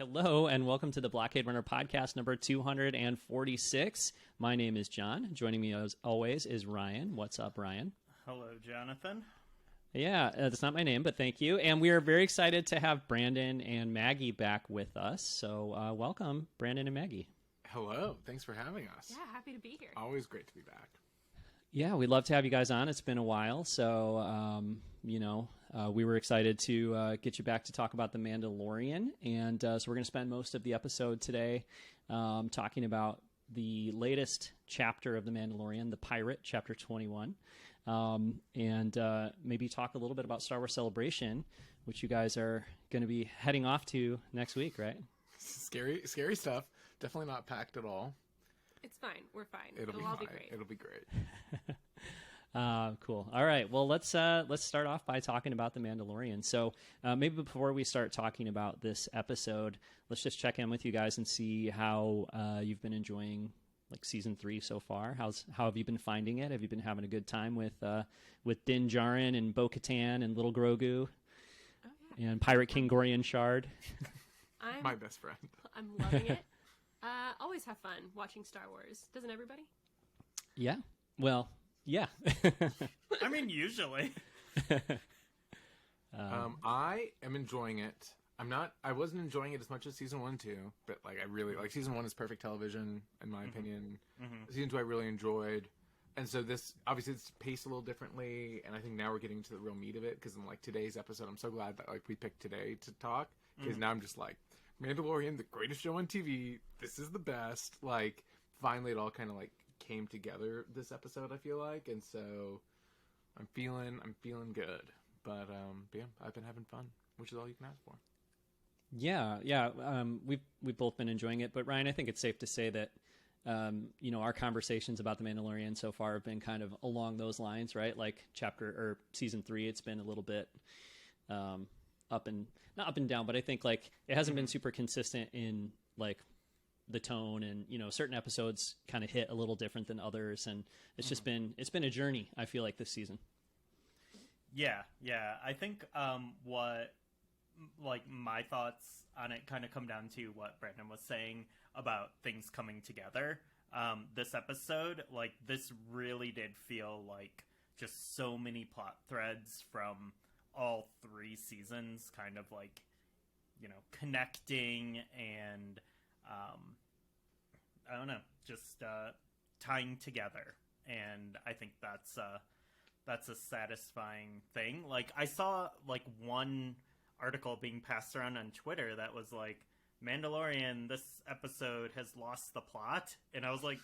Hello, and welcome to the Blockade Runner podcast number 246. My name is John. Joining me as always is Ryan. What's up, Ryan? Hello, Jonathan. Yeah, that's not my name, but thank you. And we are very excited to have Brandon and Maggie back with us. So welcome, Brandon and Maggie. Hello. Thanks for having us. Yeah, happy to be here. Always great to be back. Yeah, we'd love to have you guys on. It's been a while, so we were excited to get you back to talk about the Mandalorian, and so we're going to spend most of the episode today talking about the latest chapter of the Mandalorian, the Pirate, Chapter 21, and maybe talk a little bit about Star Wars Celebration, which you guys are going to be heading off to next week, right? Scary stuff. Definitely not packed at all. It's fine. We're fine. It'll all be be great. It'll be great. Cool. All right. Well, let's start off by talking about the Mandalorian. So maybe before we start talking about this episode, let's just check in with you guys and see how you've been enjoying like season 3 so far. How have you been finding it? Have you been having a good time with Din Djarin and Bo-Katan and Little Grogu and Pirate King Gorian Shard? I'm My best friend. I'm loving it. Always have fun watching Star Wars. Doesn't everybody? Yeah. Well, yeah. I mean, usually. I am enjoying it. I wasn't enjoying it as much as season 1 and 2, but like I really like season 1 is perfect television in my opinion. Season 2 I really enjoyed. And so this, obviously it's paced a little differently, and I think now we're getting to the real meat of it, because in like today's episode, I'm so glad that like we picked today to talk, because now I'm just like, Mandalorian, the greatest show on TV, this is the best. Like, finally it all kind of like came together this episode, I feel like, and so I'm feeling good. But yeah, I've been having fun, which is all you can ask for. Yeah. We've both been enjoying it, but Ryan, I think it's safe to say that our conversations about the Mandalorian so far have been kind of along those lines, right? Like season 3, it's been a little bit not up and down, but I think like it hasn't been super consistent in like the tone, and certain episodes kind of hit a little different than others, and it's just been a journey, I feel like, this season. Yeah. I think what like my thoughts on it kind of come down to what Brandon was saying about things coming together. This episode, like, this really did feel like just so many plot threads from all 3 seasons kind of like, connecting and I don't know, just tying together. And I think that's a satisfying thing. Like, I saw like one article being passed around on Twitter that was like, Mandalorian, this episode has lost the plot. And I was like,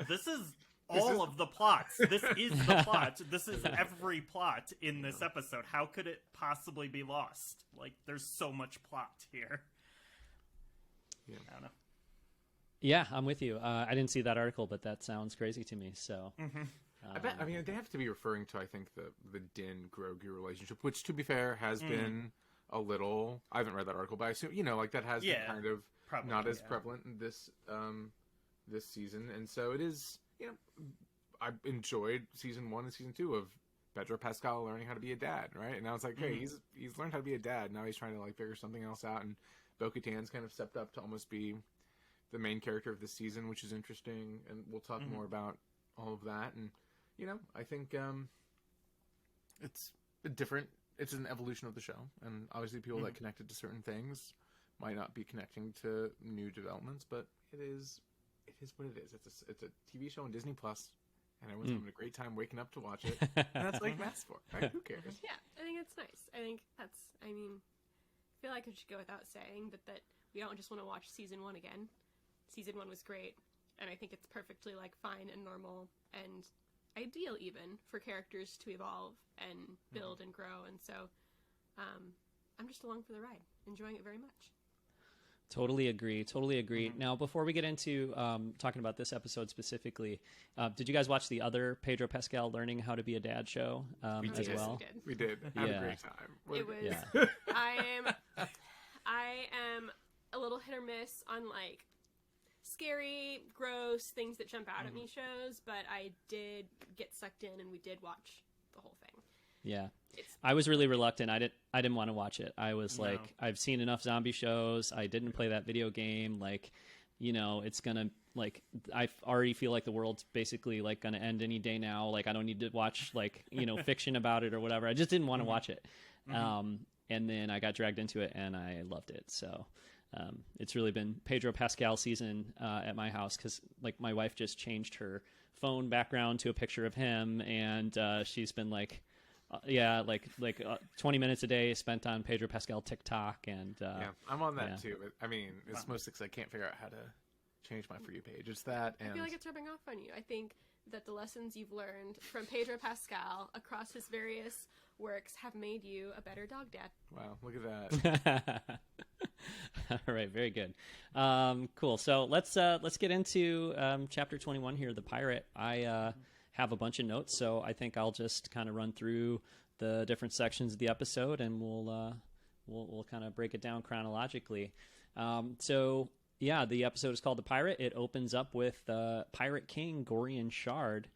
this is all of the plots. This is the plot. This is every plot in this episode. How could it possibly be lost? Like, there's so much plot here. Yeah. I don't know. Yeah, I'm with you. I didn't see that article, but that sounds crazy to me. So, I mean, they have to be referring to, I think, the Din Grogu relationship, which, to be fair, has been a little. I haven't read that article, but I assume like that has been kind of probably, not as prevalent in this season, and so it is. I enjoyed season 1 and season 2 of Pedro Pascal learning how to be a dad, right? And now it's like, hey, he's learned how to be a dad. Now he's trying to like figure something else out, and Bo-Katan's kind of stepped up to almost be the main character of this season, which is interesting, and we'll talk more about all of that. And I think it's different. It's an evolution of the show, and obviously people that connected to certain things might not be connecting to new developments, but it is what it is. It's a TV show on Disney Plus, and everyone's having a great time waking up to watch it. And that's like mass for. Right? Who cares? Yeah, I think it's nice. I think I feel like it should go without saying, but that we don't just want to watch season 1 again. Season 1 was great, and I think it's perfectly like fine and normal and ideal even for characters to evolve and build and grow, and so I'm just along for the ride, enjoying it very much. Totally agree. Now, before we get into talking about this episode specifically, did you guys watch the other Pedro Pascal learning how to be a dad show as well? We did. Had a great time. It was. Yeah. I am a little hit or miss on like scary, gross things that jump out at me shows, but I did get sucked in, and we did watch the whole thing. Yeah. I was really reluctant. I didn't want to watch it. I was like, I've seen enough zombie shows. I didn't play that video game. Like, it's gonna, like, I already feel like the world's basically like gonna end any day now. Like, I don't need to watch like fiction about it or whatever. I just didn't want to watch it. And then I got dragged into it and I loved it. So it's really been Pedro Pascal season at my house, because like my wife just changed her phone background to a picture of him, and she's been like 20 minutes a day spent on Pedro Pascal TikTok, and I'm on that too. But I mean, it's mostly because I can't figure out how to change my For You page. It's that, and I feel like it's rubbing off on you. I think that the lessons you've learned from Pedro Pascal across his various works have made you a better dog dad. Wow, look at that. All right, very good. Cool. So let's get into chapter 21 here, the pirate. I have a bunch of notes, so I think I'll just kind of run through the different sections of the episode, and we'll kind of break it down chronologically. So yeah, the episode is called The Pirate. It opens up with Pirate King Gorian Shard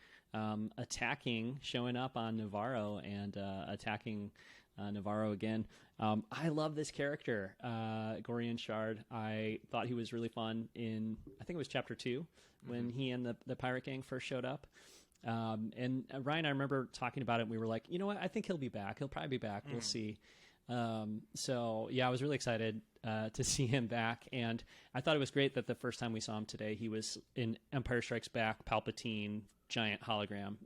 showing up on Navarro and attacking Navarro again. I love this character, Gorian Shard. I thought he was really fun in, I think it was chapter 2, when he and the pirate gang first showed up. And Ryan, I remember talking about it, and we were like, you know what? I think he'll be back. He'll probably be back. We'll see. So yeah, I was really excited to see him back, and I thought it was great that the first time we saw him today, he was in Empire Strikes Back, Palpatine, giant hologram.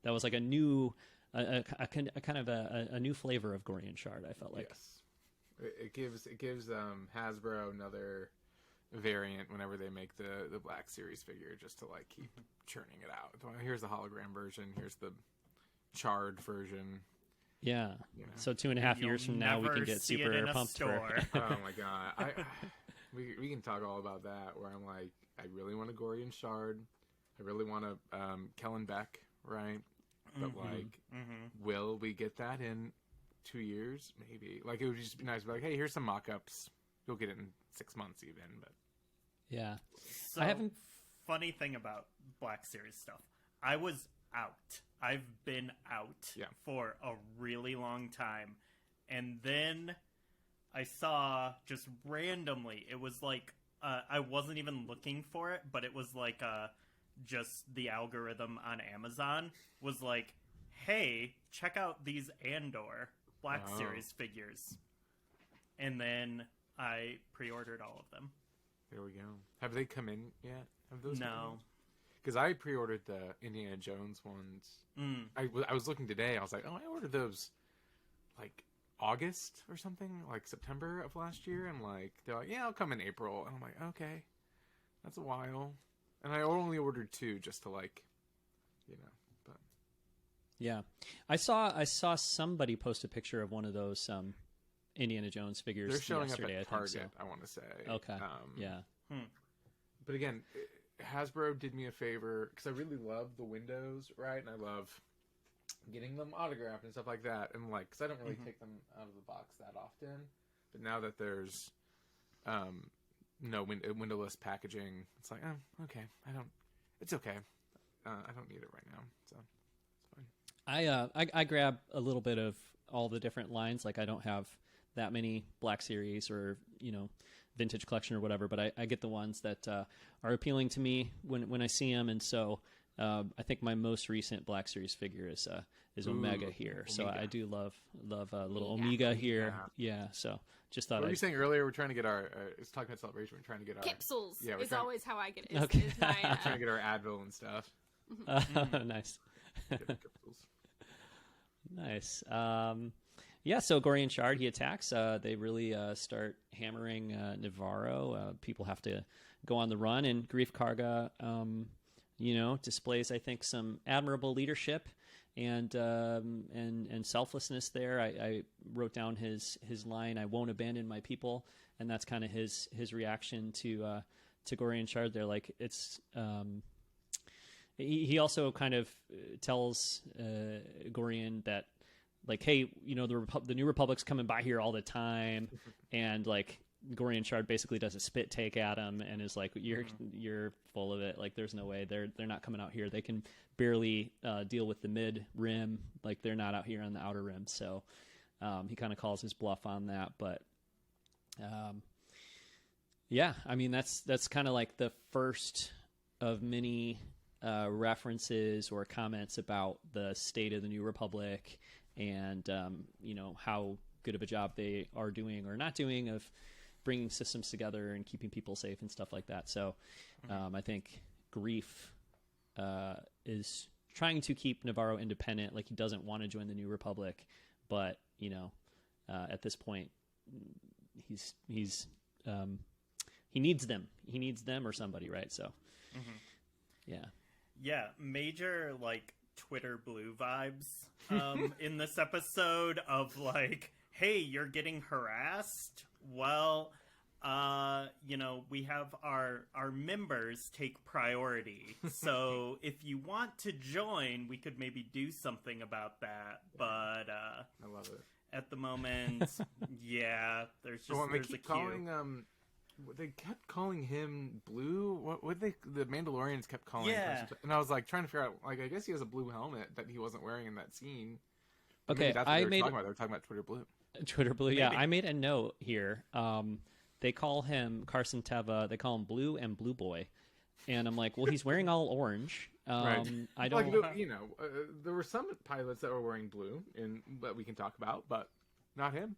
That was like a new, a kind of a new flavor of Gorian Shard. I felt like it gives Hasbro another variant whenever they make the Black Series figure, just to like keep churning it out. Here's the hologram version. Here's the charred version. Yeah. So 2.5 years from now, we can get super pumped for it. Oh my god! We can talk all about that. Where I'm like, I really want a Gorian Shard. I really want a Kellen Beck, right? But will we get that in 2 years? Maybe. Like, it would just be nice to be like, hey, here's some mock-ups. You'll get it in 6 months even. But yeah, so, I haven't. Funny thing about Black Series stuff, I was out. I've been out for a really long time, and then I saw just randomly. It was like I wasn't even looking for it, but it was like just the algorithm on Amazon was like, "Hey, check out these Andor Black Series figures," and then I pre-ordered all of them. There we go. Have they come in yet? Have those? No. Because I pre-ordered the Indiana Jones ones. I was looking today. I was like, oh, I ordered those like August or something, like September of last year. And like, they're like, yeah, I'll come in April. And I'm like, okay, that's a while. And I only ordered 2 just to like, but yeah, I saw somebody post a picture of one of those Indiana Jones figures. They're showing yesterday, up at Target, I want to say. Okay. Yeah. But again, Hasbro did me a favor, because I really love the windows, right? And I love getting them autographed and stuff like that. And like, because I don't really take them out of the box that often. But now that there's no windowless packaging, it's like, oh, okay. It's okay. I don't need it right now, so it's fine. I grab a little bit of all the different lines. Like, I don't have that many Black Series or vintage collection or whatever, but I get the ones that are appealing to me when I see them. And so I think my most recent Black Series figure is Omega here. Omega. So I do love little Omega here. Yeah. So just thought. What were you saying earlier? We're trying to get our. It's talking about Celebration. We're trying to get our capsules. Yeah, is always how I get it. Okay. Is my, we're trying to get our Advil and stuff. Nice. Nice. Yeah, so Gorian Shard, he attacks. They really start hammering Navarro. People have to go on the run, and Grief Karga, displays, I think, some admirable leadership and selflessness there. I wrote down his line, "I won't abandon my people," and that's kind of his reaction to Gorian Shard there. Like, it's he also kind of tells Gorian that, like, hey, the New Republic's coming by here all the time, and like, Gorian Shard basically does a spit take at him and is like, you're full of it. Like, there's no way they're not coming out here. They can barely deal with the mid rim. Like, they're not out here on the outer rim. So he kind of calls his bluff on that. But yeah, I mean, that's kind of like the first of many references or comments about the state of the New Republic and, how good of a job they are doing or not doing of bringing systems together and keeping people safe and stuff like that. So I think Grief is trying to keep Navarro independent. Like, he doesn't want to join the New Republic, but, at this point, he needs them. He needs them or somebody, right? So, Yeah, major, like, Twitter Blue vibes in this episode of, like, hey, you're getting harassed? Well, we have our members take priority. So if you want to join, we could maybe do something about that. But I love it. At the moment, yeah, there's just there's a queue. They kept calling him Blue. The Mandalorians kept calling him. And I was like trying to figure out, like, I guess he has a blue helmet that he wasn't wearing in that scene. Okay, that's what they were talking about Twitter Blue. Twitter Blue, yeah. I made a note here. They call him Carson Teva. They call him Blue and Blue Boy, and I'm like, well, he's wearing all orange. Right. I don't. Like, there were some pilots that were wearing blue, that we can talk about, but not him.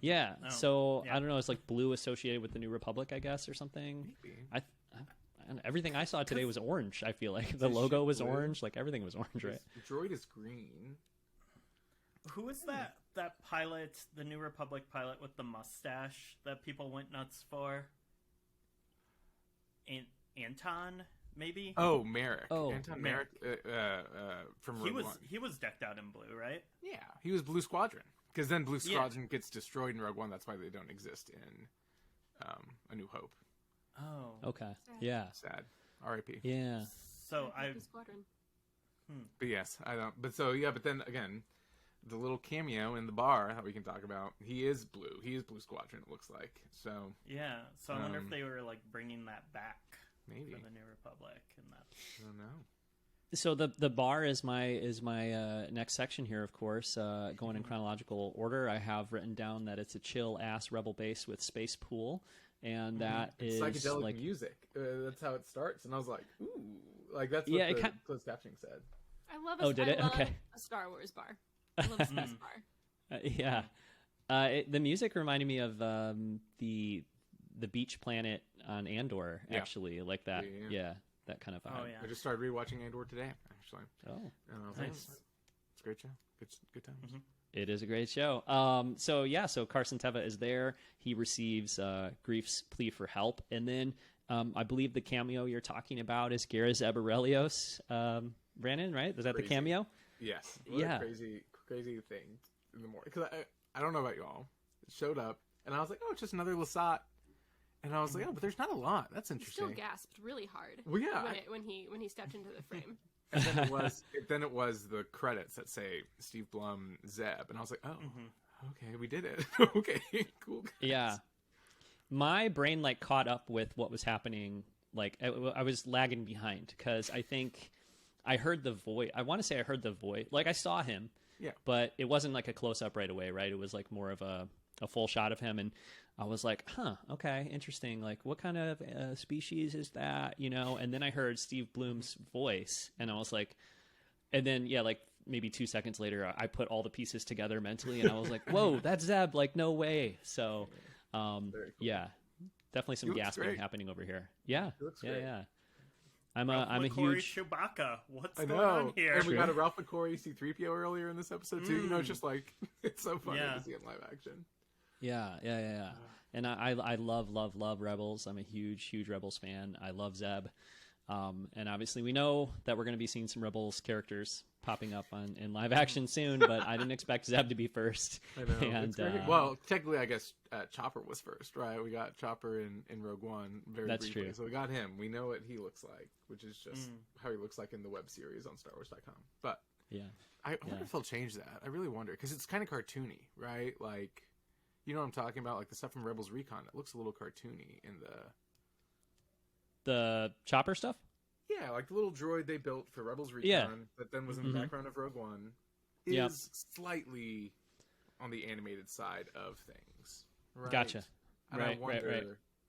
Yeah. Oh, so yeah. I don't know. It's like blue associated with the New Republic, I guess, or something. Maybe. Everything I saw today was orange. I feel like the logo was orange. Like, everything was orange, right? The droid is green. Who is that pilot, the New Republic pilot with the mustache that people went nuts for? Anton, maybe? Oh, Merrick. Oh, Anton Merrick from Rogue One. He was decked out in blue, right? Yeah, he was Blue Squadron. Because then Blue Squadron gets destroyed in Rogue One. That's why they don't exist in A New Hope. Oh. Okay. Yeah. Sad. R.I.P. Yeah. So Squadron. But yes, I don't. But then again, the little cameo in the bar that we can talk about, he is blue. He is Blue Squadron, it looks like. So yeah. So I wonder if they were like bringing that back, maybe, for the New Republic, and that. I don't know. So the bar is my next section here, of course. Going in chronological order, I have written down that it's a chill ass rebel base with space pool, and that is psychedelic like music. That's how it starts, and I was like, ooh, like that's what the closed captioning said. I love a Star Wars bar. I love a space bar. The music reminded me of the beach planet on Andor, actually, like that. Yeah. That kind of vibe. Oh, yeah. I just started rewatching Andor today, actually. Oh, nice. It's a great show. Good times. Mm-hmm. It is a great show. So Carson Teva is there. He receives Grief's plea for help, and then I believe the cameo you're talking about is Gara Zeb Aurelios. Brandon, right? Is that crazy. The cameo? Yes. What a crazy thing in the morning. Because I don't know about y'all. It showed up, and I was like, oh, it's just another Lasat. And I was like, oh, but there's not a lot. That's interesting. He still gasped really hard. Well, yeah. When he stepped into the frame. And then it was the credits that say Steve Blum, Zeb, and I was like, oh, okay, we did it. Okay, cool. Guys. Yeah. My brain like caught up with what was happening. Like I was lagging behind because I think I heard the voice. I want to say I heard the voice. Like I saw him. Yeah. But it wasn't like a close up right away, right? It was like more of a full shot of him, and I was like, okay, interesting. Like, what kind of species is that? And then I heard Steve Blum's voice, and I was like, and then, like maybe 2 seconds later, I put all the pieces together mentally, and I was like, whoa, that's Zeb. Like, no way. So, cool. Yeah, definitely some gasping happening over here. Yeah. Yeah. I'm a huge Chewbacca. What's going on here? And we got a Ralph McQuarrie C-3PO earlier in this episode too. It's just like it's so funny to see in live action. Yeah. And I love Rebels. I'm a huge Rebels fan. I love Zeb. And obviously we know that we're going to be seeing some Rebels characters popping up in live action soon, but I didn't expect Zeb to be first. I know. And, well, technically, I guess Chopper was first, right? We got Chopper in Rogue One very briefly. True. So we got him. We know what he looks like, which is just how he looks like in the web series on StarWars.com. But I wonder if they'll change that. I really wonder, because it's kind of cartoony, right? Like, You know what I'm talking about? Like the stuff from Rebels Recon. It looks a little cartoony in the chopper stuff. Yeah, like the little droid they built for Rebels Recon that then was in the background of Rogue One is slightly on the animated side of things. Right? Gotcha. And right,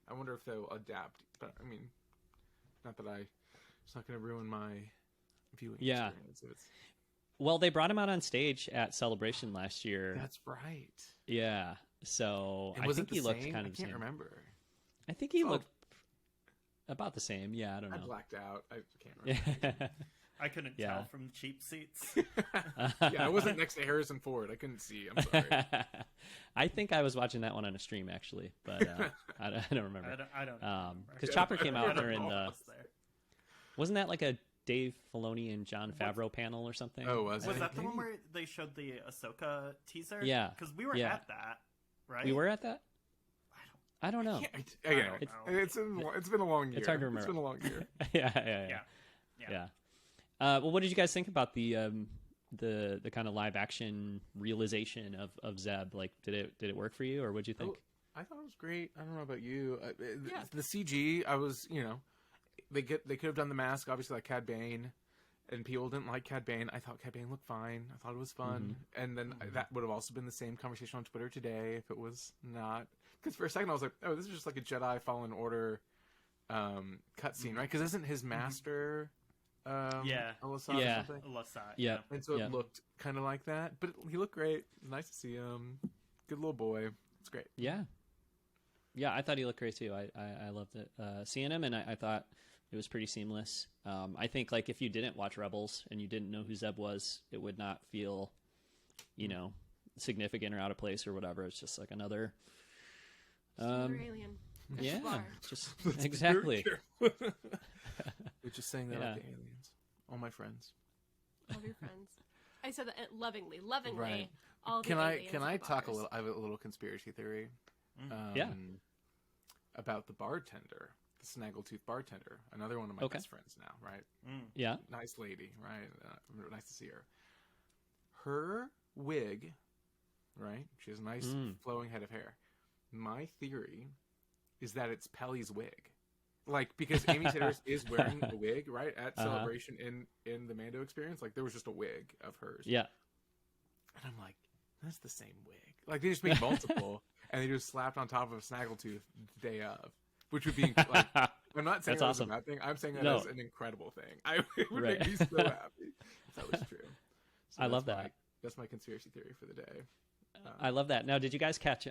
I wonder if they'll adapt. But I mean, not that it's not going to ruin my viewing experience. Well, they brought him out on stage at Celebration last year. That's right. Yeah. So and I think he looked same? kind of the same. I can't remember. I think he looked about the same. Yeah, I don't know. I blacked out. I can't remember. I couldn't tell from cheap seats. I wasn't next to Harrison Ford. I couldn't see. I'm sorry. I think I was watching that one on a stream actually, but I don't remember. I don't remember. Because Chopper came out during the. Wasn't that like a Dave Filoni and Jon Favreau panel or something? Oh, was that the one where they showed the Ahsoka teaser? Yeah, because we were at that, right? We were at that. I don't know. It's been a long year. It's hard to remember. It's been a long year. Yeah. Well, what did you guys think about the kind of live action realization of Zeb? Like, did it work for you, or what'd you think? I thought it was great. I don't know about you. The CG, I was, they could have done the mask, obviously, like Cad Bane, and people didn't like Cad Bane. I thought Cad Bane looked fine. I thought it was fun. And then that would have also been the same conversation on Twitter today if it was not. Because for a second I was like, oh, this is just like a Jedi Fallen Order cutscene, right? Because isn't his master Alasat or something? Alasat, yeah. And so it looked kind of like that. But he looked great. Nice to see him. Good little boy. It's great. Yeah, I thought he looked great too. I loved it seeing him, and I thought it was pretty seamless. I think like if you didn't watch Rebels and you didn't know who Zeb was, it would not feel, significant or out of place or whatever. It's just like another alien. Yeah, just exactly. We're just saying that about the aliens. All my friends. All your friends. I said that lovingly. Right. All the can aliens I talk bars. a little? I have a little conspiracy theory. About the bartender, the snaggletooth bartender, another one of my best friends now, right? Yeah. Nice lady, right? Nice to see her. Her wig, right? She has a nice flowing head of hair. My theory is that it's Pelly's wig. Like, because Amy Sedaris is wearing a wig, right? At Celebration in the Mando experience. Like, there was just a wig of hers. Yeah. And I'm like, that's the same wig. Like, they just made multiple, and they just slapped on top of a snaggletooth the day of. Which would be, like, I'm not saying that's awesome. A bad thing. I'm saying that as an incredible thing. It would make me so happy if that was true. So I love that. That's my conspiracy theory for the day. I love that. Now, did you guys catch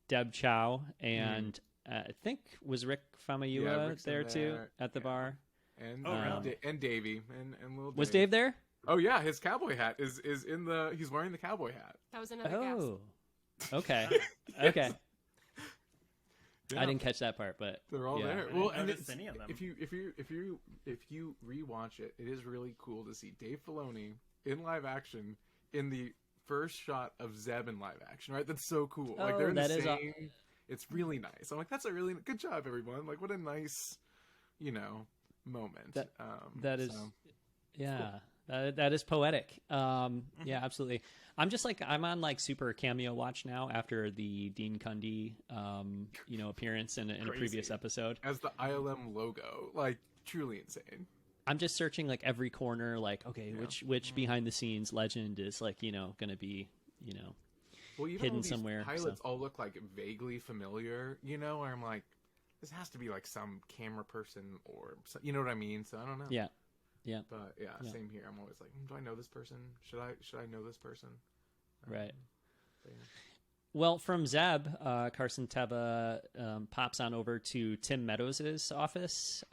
Deb Chow and I think was Rick Famuyiwa there too at the bar? And and Davey and little Dave. Was Dave there? Oh yeah, his cowboy hat is in the. He's wearing the cowboy hat. That was another guess. Okay. Okay. Yeah. I didn't catch that part, but they're all there. Well, and any of them. If you rewatch it, it is really cool to see Dave Filoni in live action in the first shot of Zeb in live action. Right, that's so cool. Like they're in the same. It's really nice. I'm like, that's a really good job, everyone. Like, what a nice, moment. That is, cool. That is poetic. Yeah, absolutely. I'm just like, I'm on like super cameo watch now after the Dean Cundy, appearance in a previous episode. As the ILM logo, like truly insane. I'm just searching like every corner, like, okay, which behind the scenes legend is like, going to be, well, even hidden these somewhere. Pilots all look like vaguely familiar, where I'm like, this has to be like some camera person or, you know what I mean? So I don't know. Yeah. Yeah. But same here. I'm always like, do I know this person? Should I know this person? Right. Well, from Zeb, Carson Teva pops on over to Tim Meadows' office,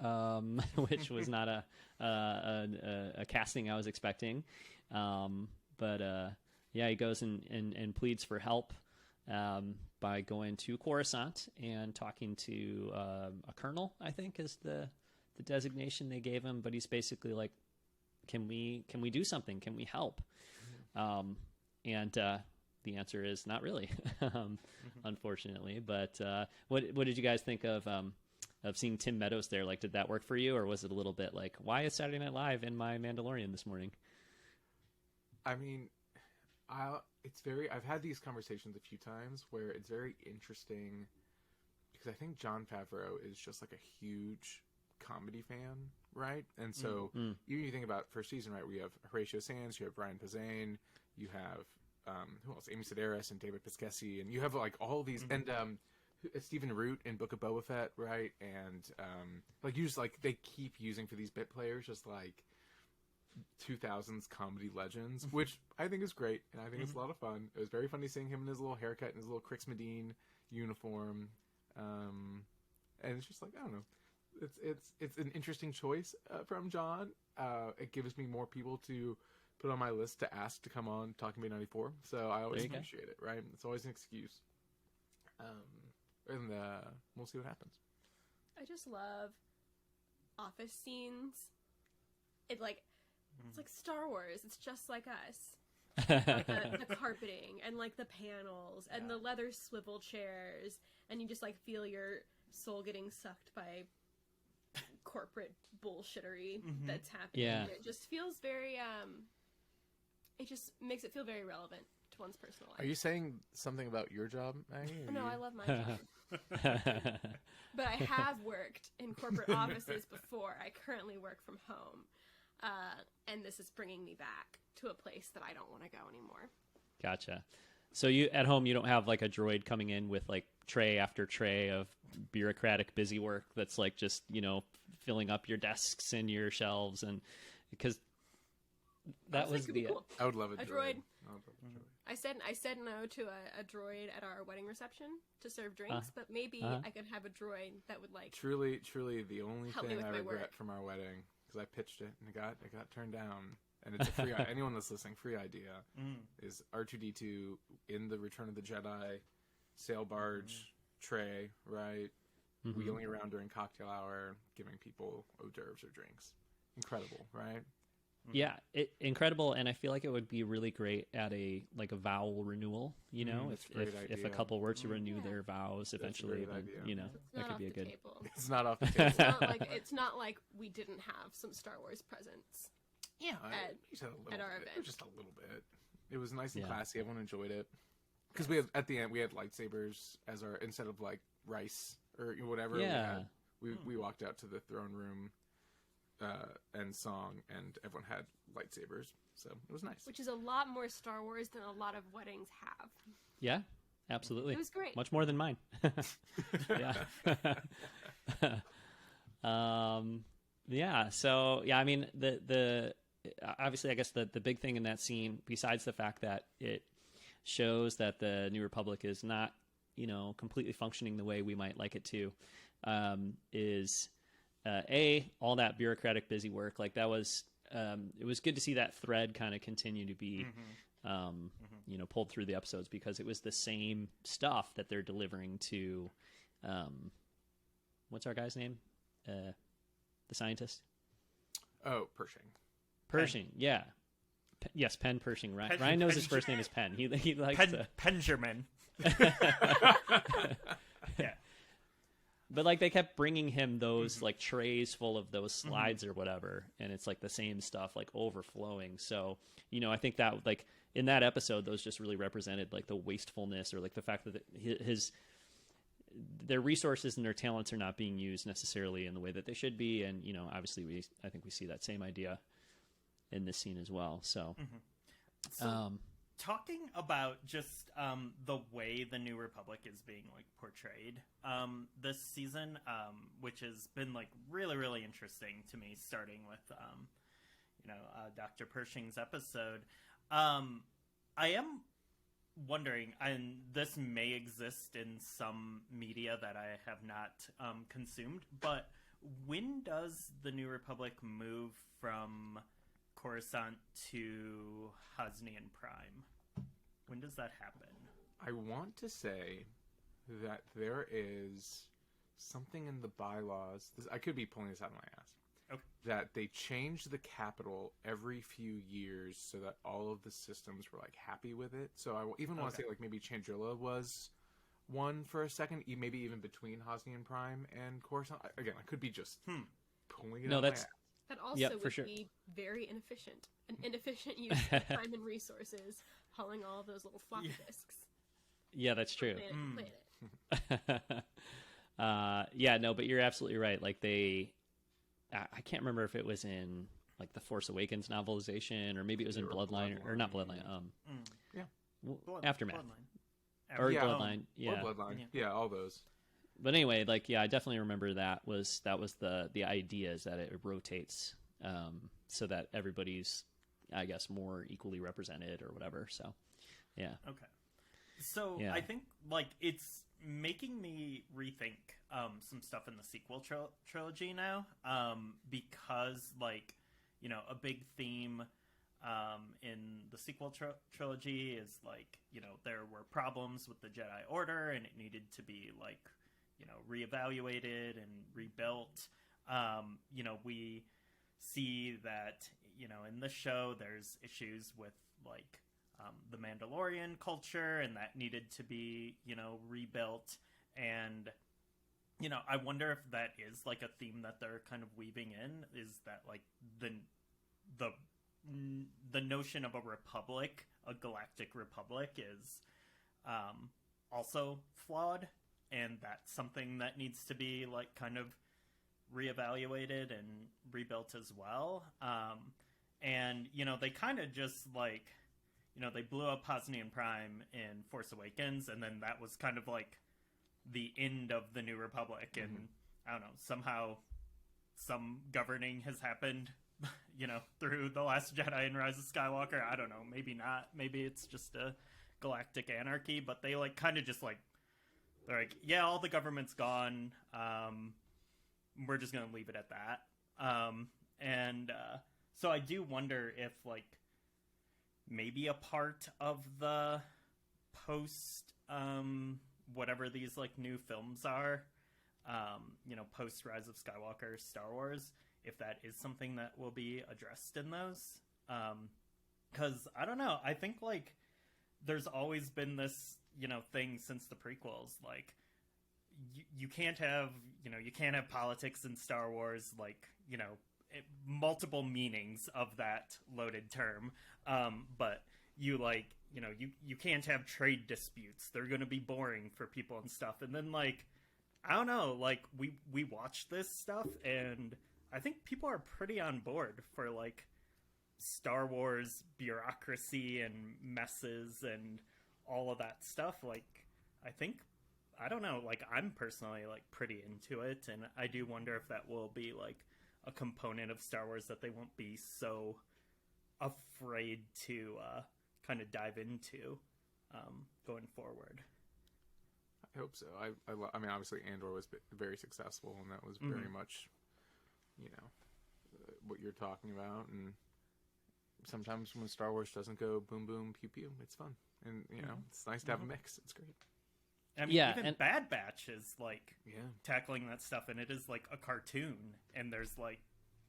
which was not a casting I was expecting. But he goes and pleads for help by going to Coruscant and talking to a colonel, I think is the designation they gave him. But he's basically like, can we do something? Can we help? And the answer is not really, unfortunately. But what did you guys think of seeing Tim Meadows there? Like, did that work for you, or was it a little bit like, why is Saturday Night Live in my Mandalorian this morning? I mean, it's very. I've had these conversations a few times where it's very interesting because I think Jon Favreau is just like a huge comedy fan, right? And so you think about first season, right? We have Horatio Sands, you have Brian Posehn, you have who else? Amy Sedaris and David Piscesi, and you have like all these and Stephen Root in Book of Boba Fett, right? And like use like they keep using for these bit players just like 2000s comedy legends, which I think is great, and I think it's a lot of fun. It was very funny seeing him in his little haircut and his little Crix Medine uniform, and it's just like I don't know, it's an interesting choice from John. It gives me more people to put on my list to ask to come on Talking Bay 94, so I always appreciate it. Right, it's always an excuse. And we'll see what happens. I just love office scenes. It's like Star Wars. It's just like us. Like the carpeting and like the panels and the leather swivel chairs, and you just like feel your soul getting sucked by corporate bullshittery that's happening. Yeah. It just feels very it just makes it feel very relevant to one's personal life. Are you saying something about your job, Maggie? No, I love my job. But I have worked in corporate offices before. I currently work from home. And this is bringing me back to a place that I don't want to go anymore. Gotcha. So you at home, you don't have like a droid coming in with like tray after tray of bureaucratic busy work that's like just, filling up your desks and your shelves, and because that was the cool. I would love a droid. I said no to a droid at our wedding reception to serve drinks, but maybe I could have a droid that would like truly the only help me thing with I my regret work. from our wedding, because I pitched it and it got turned down, and it's a free anyone that's listening, free idea is R2D2 in the Return of the Jedi sail barge tray, right, wheeling around during cocktail hour, giving people hors d'oeuvres or drinks. Incredible, right? Yeah, incredible, and I feel like it would be really great at a vow renewal. If a couple were to renew their vows eventually, then that could be a good. Table. It's not off the table. It's not like we didn't have some Star Wars presents. Yeah, at our event, just a little bit. It was nice and classy. Everyone enjoyed it because we had at the end we had lightsabers as our instead of like rice or whatever. Yeah, we walked out to the throne room. And song, and everyone had lightsabers, so it was nice. Which is a lot more Star Wars than a lot of weddings have. Yeah, absolutely. It was great. Much more than mine. Yeah. Yeah. So yeah, I mean the obviously I guess the big thing in that scene, besides the fact that it shows that the New Republic is not completely functioning the way we might like it to, is. All that bureaucratic busy work, like that was it was good to see that thread kind of continue to be pulled through the episodes, because it was the same stuff that they're delivering to what's our guy's name, the scientist? Pershing. Yeah. Yes, Penn Pershing. Ryan knows his first name is Penn. He likes Benjamin. Yeah. But like they kept bringing him those like trays full of those slides or whatever, and it's like the same stuff like overflowing. So I think that like in that episode, those just really represented like the wastefulness, or like the fact that their resources and their talents are not being used necessarily in the way that they should be. And obviously I think we see that same idea in this scene as well. So, talking about just the way the New Republic is being like portrayed this season, which has been like really, really interesting to me, starting with Dr. Pershing's episode. I am wondering, and this may exist in some media that I have not consumed, but when does the New Republic move from Coruscant to Hosnian Prime? When does that happen? I want to say that there is something in the bylaws. I could be pulling this out of my ass. Okay. That they change the capital every few years so that all of the systems were like happy with it. So I even want to say like maybe Chandrilla was one for a second, maybe even between Hosnian Prime and Coruscant. Again, I could be just pulling it out of my ass. That also would be very inefficient. An inefficient use of time and resources hauling all those little floppy disks. Yeah, that's true. Played it. Yeah, no, but you're absolutely right. Like I can't remember if it was in like the Force Awakens novelization, or maybe it was in Bloodline, or not Bloodline. Aftermath. Bloodline. Yeah. Or Bloodline. Yeah, all those. But anyway, like, yeah, I definitely remember that was the idea, is that it rotates, so that everybody's, I guess, more equally represented or whatever. So, yeah. Okay. So yeah. I think like it's making me rethink some stuff in the sequel trilogy now, because like, you know, a big theme in the sequel trilogy is like, you know, there were problems with the Jedi Order and it needed to be like, you know, reevaluated and rebuilt. You know, we see that, you know, in this show there's issues with like the Mandalorian culture, and that needed to be, you know, rebuilt. And, you know, I wonder if that is like a theme that they're kind of weaving in, is that like the notion of a republic, a galactic republic, is also flawed, and that's something that needs to be like kind of reevaluated and rebuilt as well. And, you know, they kind of just like, you know, they blew up Hosnian Prime in Force Awakens, and then that was kind of like the end of the New Republic. And I don't know, somehow some governing has happened, you know, through The Last Jedi and Rise of Skywalker. I don't know, maybe not. Maybe it's just a galactic anarchy, but they like kind of just like, they're like, yeah, all the government's gone. We're just going to leave it at that. So I do wonder if like maybe a part of the post, whatever these like new films are, you know, post Rise of Skywalker, Star Wars, if that is something that will be addressed in those. 'Cause I don't know, I think like there's always been this, you know, thing since the prequels, like you can't have, you know, you can't have politics in Star Wars, like, you know, multiple meanings of that loaded term. But you like, you know, you can't have trade disputes. They're going to be boring for people and stuff. And then like, I don't know, like we watch this stuff and I think people are pretty on board for like Star Wars bureaucracy and messes and all of that stuff. Like, I think, I don't know, like I'm personally like pretty into it, and I do wonder if that will be like a component of Star Wars that they won't be so afraid to kind of dive into going forward. I hope so. I mean, obviously Andor was very successful, and that was very much, you know, what you're talking about. And sometimes when Star Wars doesn't go boom boom pew pew, it's fun, and you know, it's nice to have a mix. It's great. I mean, yeah, even Bad Batch is like tackling that stuff, and it is like a cartoon, and there's like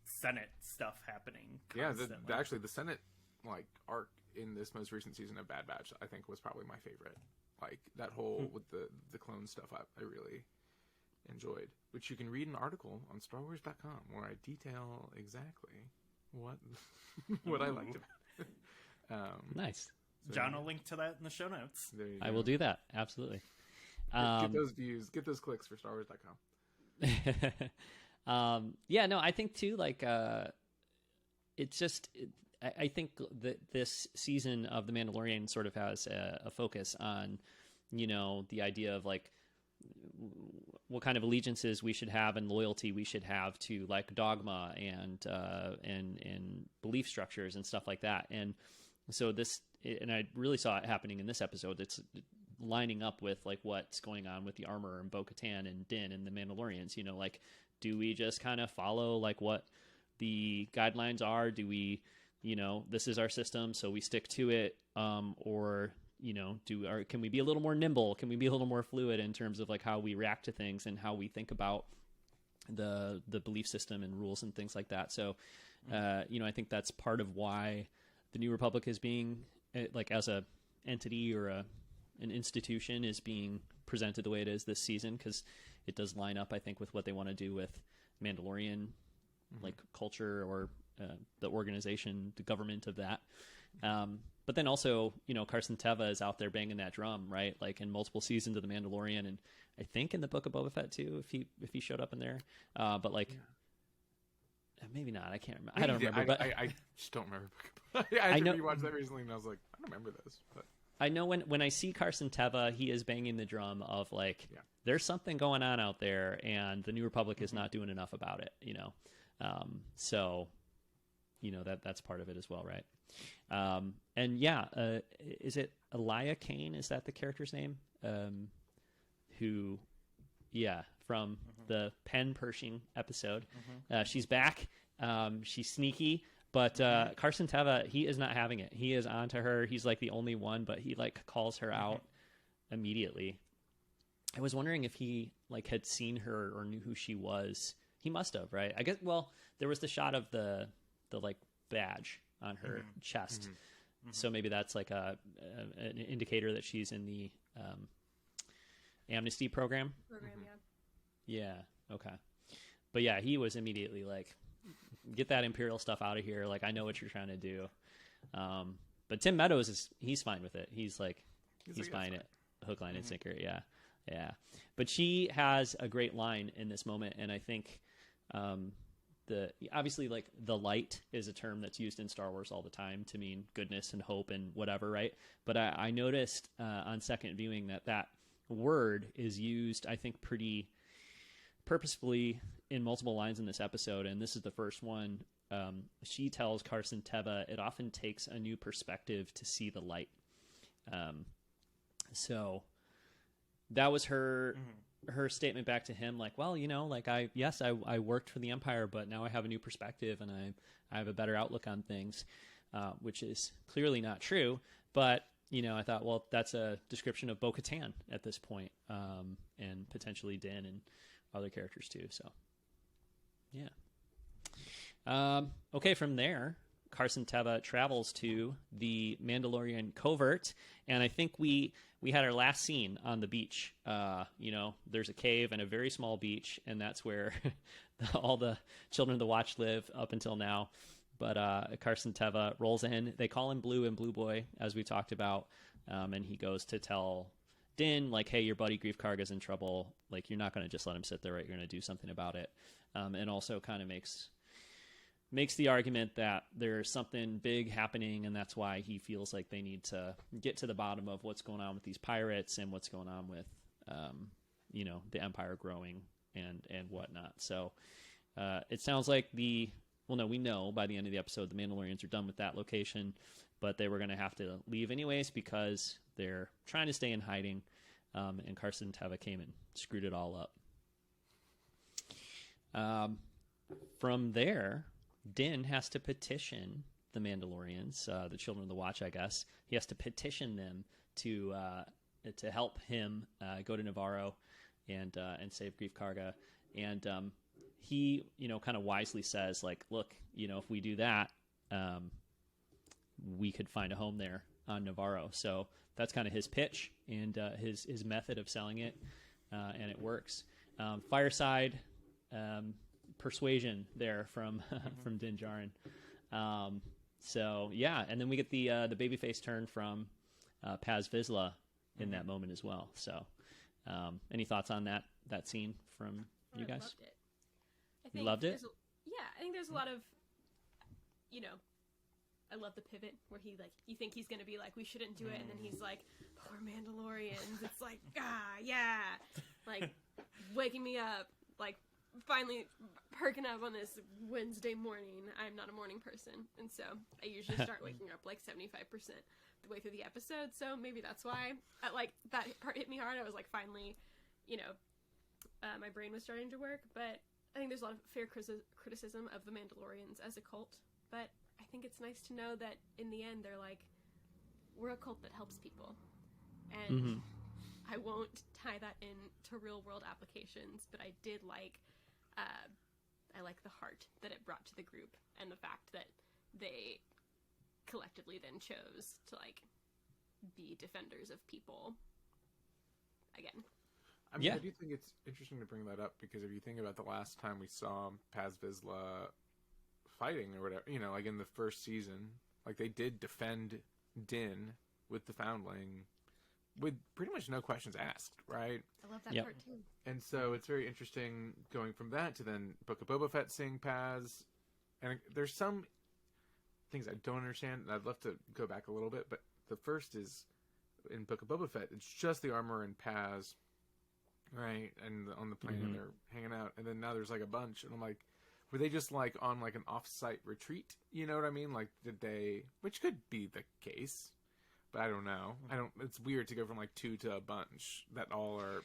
Senate stuff happening constantly. Yeah, actually the Senate like arc in this most recent season of Bad Batch, I think, was probably my favorite. Like that whole with the clone stuff, I really enjoyed. Which you can read an article on StarWars.com where I detail exactly what I liked about it. Nice. So, John will link to that in the show notes. I will do that. Absolutely. Get those views, get those clicks for StarWars.com. Yeah, no, I think too, like, it's just, I think that this season of The Mandalorian sort of has a focus on, you know, the idea of like what kind of allegiances we should have and loyalty we should have to like dogma and belief structures and stuff like that. And so and I really saw it happening in this episode. It's lining up with like what's going on with the armor and Bo-Katan and Din and the Mandalorians. You know, like, do we just kind of follow like what the guidelines are? Do we, you know, this is our system, so we stick to it, or, you know, can we be a little more nimble? Can we be a little more fluid in terms of like how we react to things and how we think about the belief system and rules and things like that? So, you know, I think that's part of why the New Republic is being like as a entity or an institution is being presented the way it is this season, because it does line up, I think, with what they want to do with Mandalorian like culture or the organization, the government of that. But but then also, Carson Teva is out there banging that drum, right? Like in multiple seasons of The Mandalorian, and I think in the Book of Boba Fett too, if he showed up in there. But like, maybe not. I can't remember. I don't remember. But I just don't remember. I rewatched that recently, and I was like, I don't remember this. But I know when I see Carson Teva, he is banging the drum of like, there's something going on out there, and the New Republic is not doing enough about it. So, that's part of it as well, right? And is it Elia Kane? Is that the character's name? From the Pen Pershing episode. She's back. She's sneaky, but Carson Teva, he is not having it. He is onto her. He's like the only one, but he like calls her out immediately. I was wondering if he like had seen her or knew who she was. He must have, right? I guess. Well, there was the shot of the like badge on her chest, so maybe that's like an indicator that she's in the amnesty program. Yeah. Okay. But yeah, he was immediately like, get that Imperial stuff out of here. Like, I know what you're trying to do. But Tim Meadows he's fine with it. He's buying it hook, line, and sinker. Yeah. Yeah. But she has a great line in this moment. And I think, obviously like the light is a term that's used in Star Wars all the time to mean goodness and hope and whatever. Right. But I noticed, on second viewing that word is used, I think, pretty purposefully in multiple lines in this episode, and this is the first one. She tells Carson Teva it often takes a new perspective to see the light. So that was her statement back to him, like, well, like I worked for the Empire, but now I have a new perspective and I have a better outlook on things, which is clearly not true. But I thought, well, that's a description of Bo-Katan at this point, and potentially Din and other characters too. So, yeah. Okay, from there, Carson Teva travels to the Mandalorian covert, and I think we had our last scene on the beach. There's a cave and a very small beach, and that's where all the children of the Watch live up until now. But Carson Teva rolls in. They call him Blue and Blue Boy, as we talked about, and he goes to tell Din, like, hey, your buddy Grief Karga's in trouble. Like, you're not going to just let him sit there, right? You're going to do something about it. And also kind of makes the argument that there's something big happening, and that's why he feels like they need to get to the bottom of what's going on with these pirates and what's going on with, the Empire growing and whatnot. So it sounds like we know by the end of the episode the Mandalorians are done with that location, but they were going to have to leave anyways because they're trying to stay in hiding, and Carson Teva came and screwed it all up. From there, Din has to petition the Mandalorians, the Children of the Watch, I guess. He has to petition them to help him go to Navarro and save Grief Karga. And he, kind of wisely says, like, look, if we do that, we could find a home there on Navarro. So that's kind of his pitch and his method of selling it, and it works. Fireside persuasion there from from Din Djarin. So yeah, and then we get the babyface turn from Paz Vizsla in that moment as well. So any thoughts on that scene from you guys? I loved it. I think loved it? I think there's a lot of, I love the pivot where he, like, you think he's going to be like, we shouldn't do it, and then he's like, poor Mandalorians. It's like, yeah. Like, waking me up, like, finally perking up on this Wednesday morning. I'm not a morning person, and so I usually start waking up like 75% the way through the episode, so maybe that's why that part hit me hard. I was like, finally, my brain was starting to work. But I think there's a lot of fair criticism of the Mandalorians as a cult, but I think it's nice to know that in the end they're like, we're a cult that helps people, and I won't tie that into real world applications, but I did like I like the heart that it brought to the group, and the fact that they collectively then chose to, like, be defenders of people again. I mean, I do think it's interesting to bring that up, because if you think about the last time we saw Paz Vizsla fighting or whatever, like in the first season, like, they did defend Din with the Foundling with pretty much no questions asked, right? I love that part too. And so it's very interesting going from that to then Book of Boba Fett seeing Paz. And there's some things I don't understand, and I'd love to go back a little bit, but the first is in Book of Boba Fett, it's just the armor and Paz, right? And on the plane, and they're hanging out, and then now there's like a bunch, and I'm like, were they just like on like an off-site retreat? You know what I mean? Like, did they? Which could be the case, but I don't know. It's weird to go from like 2 to a bunch that all are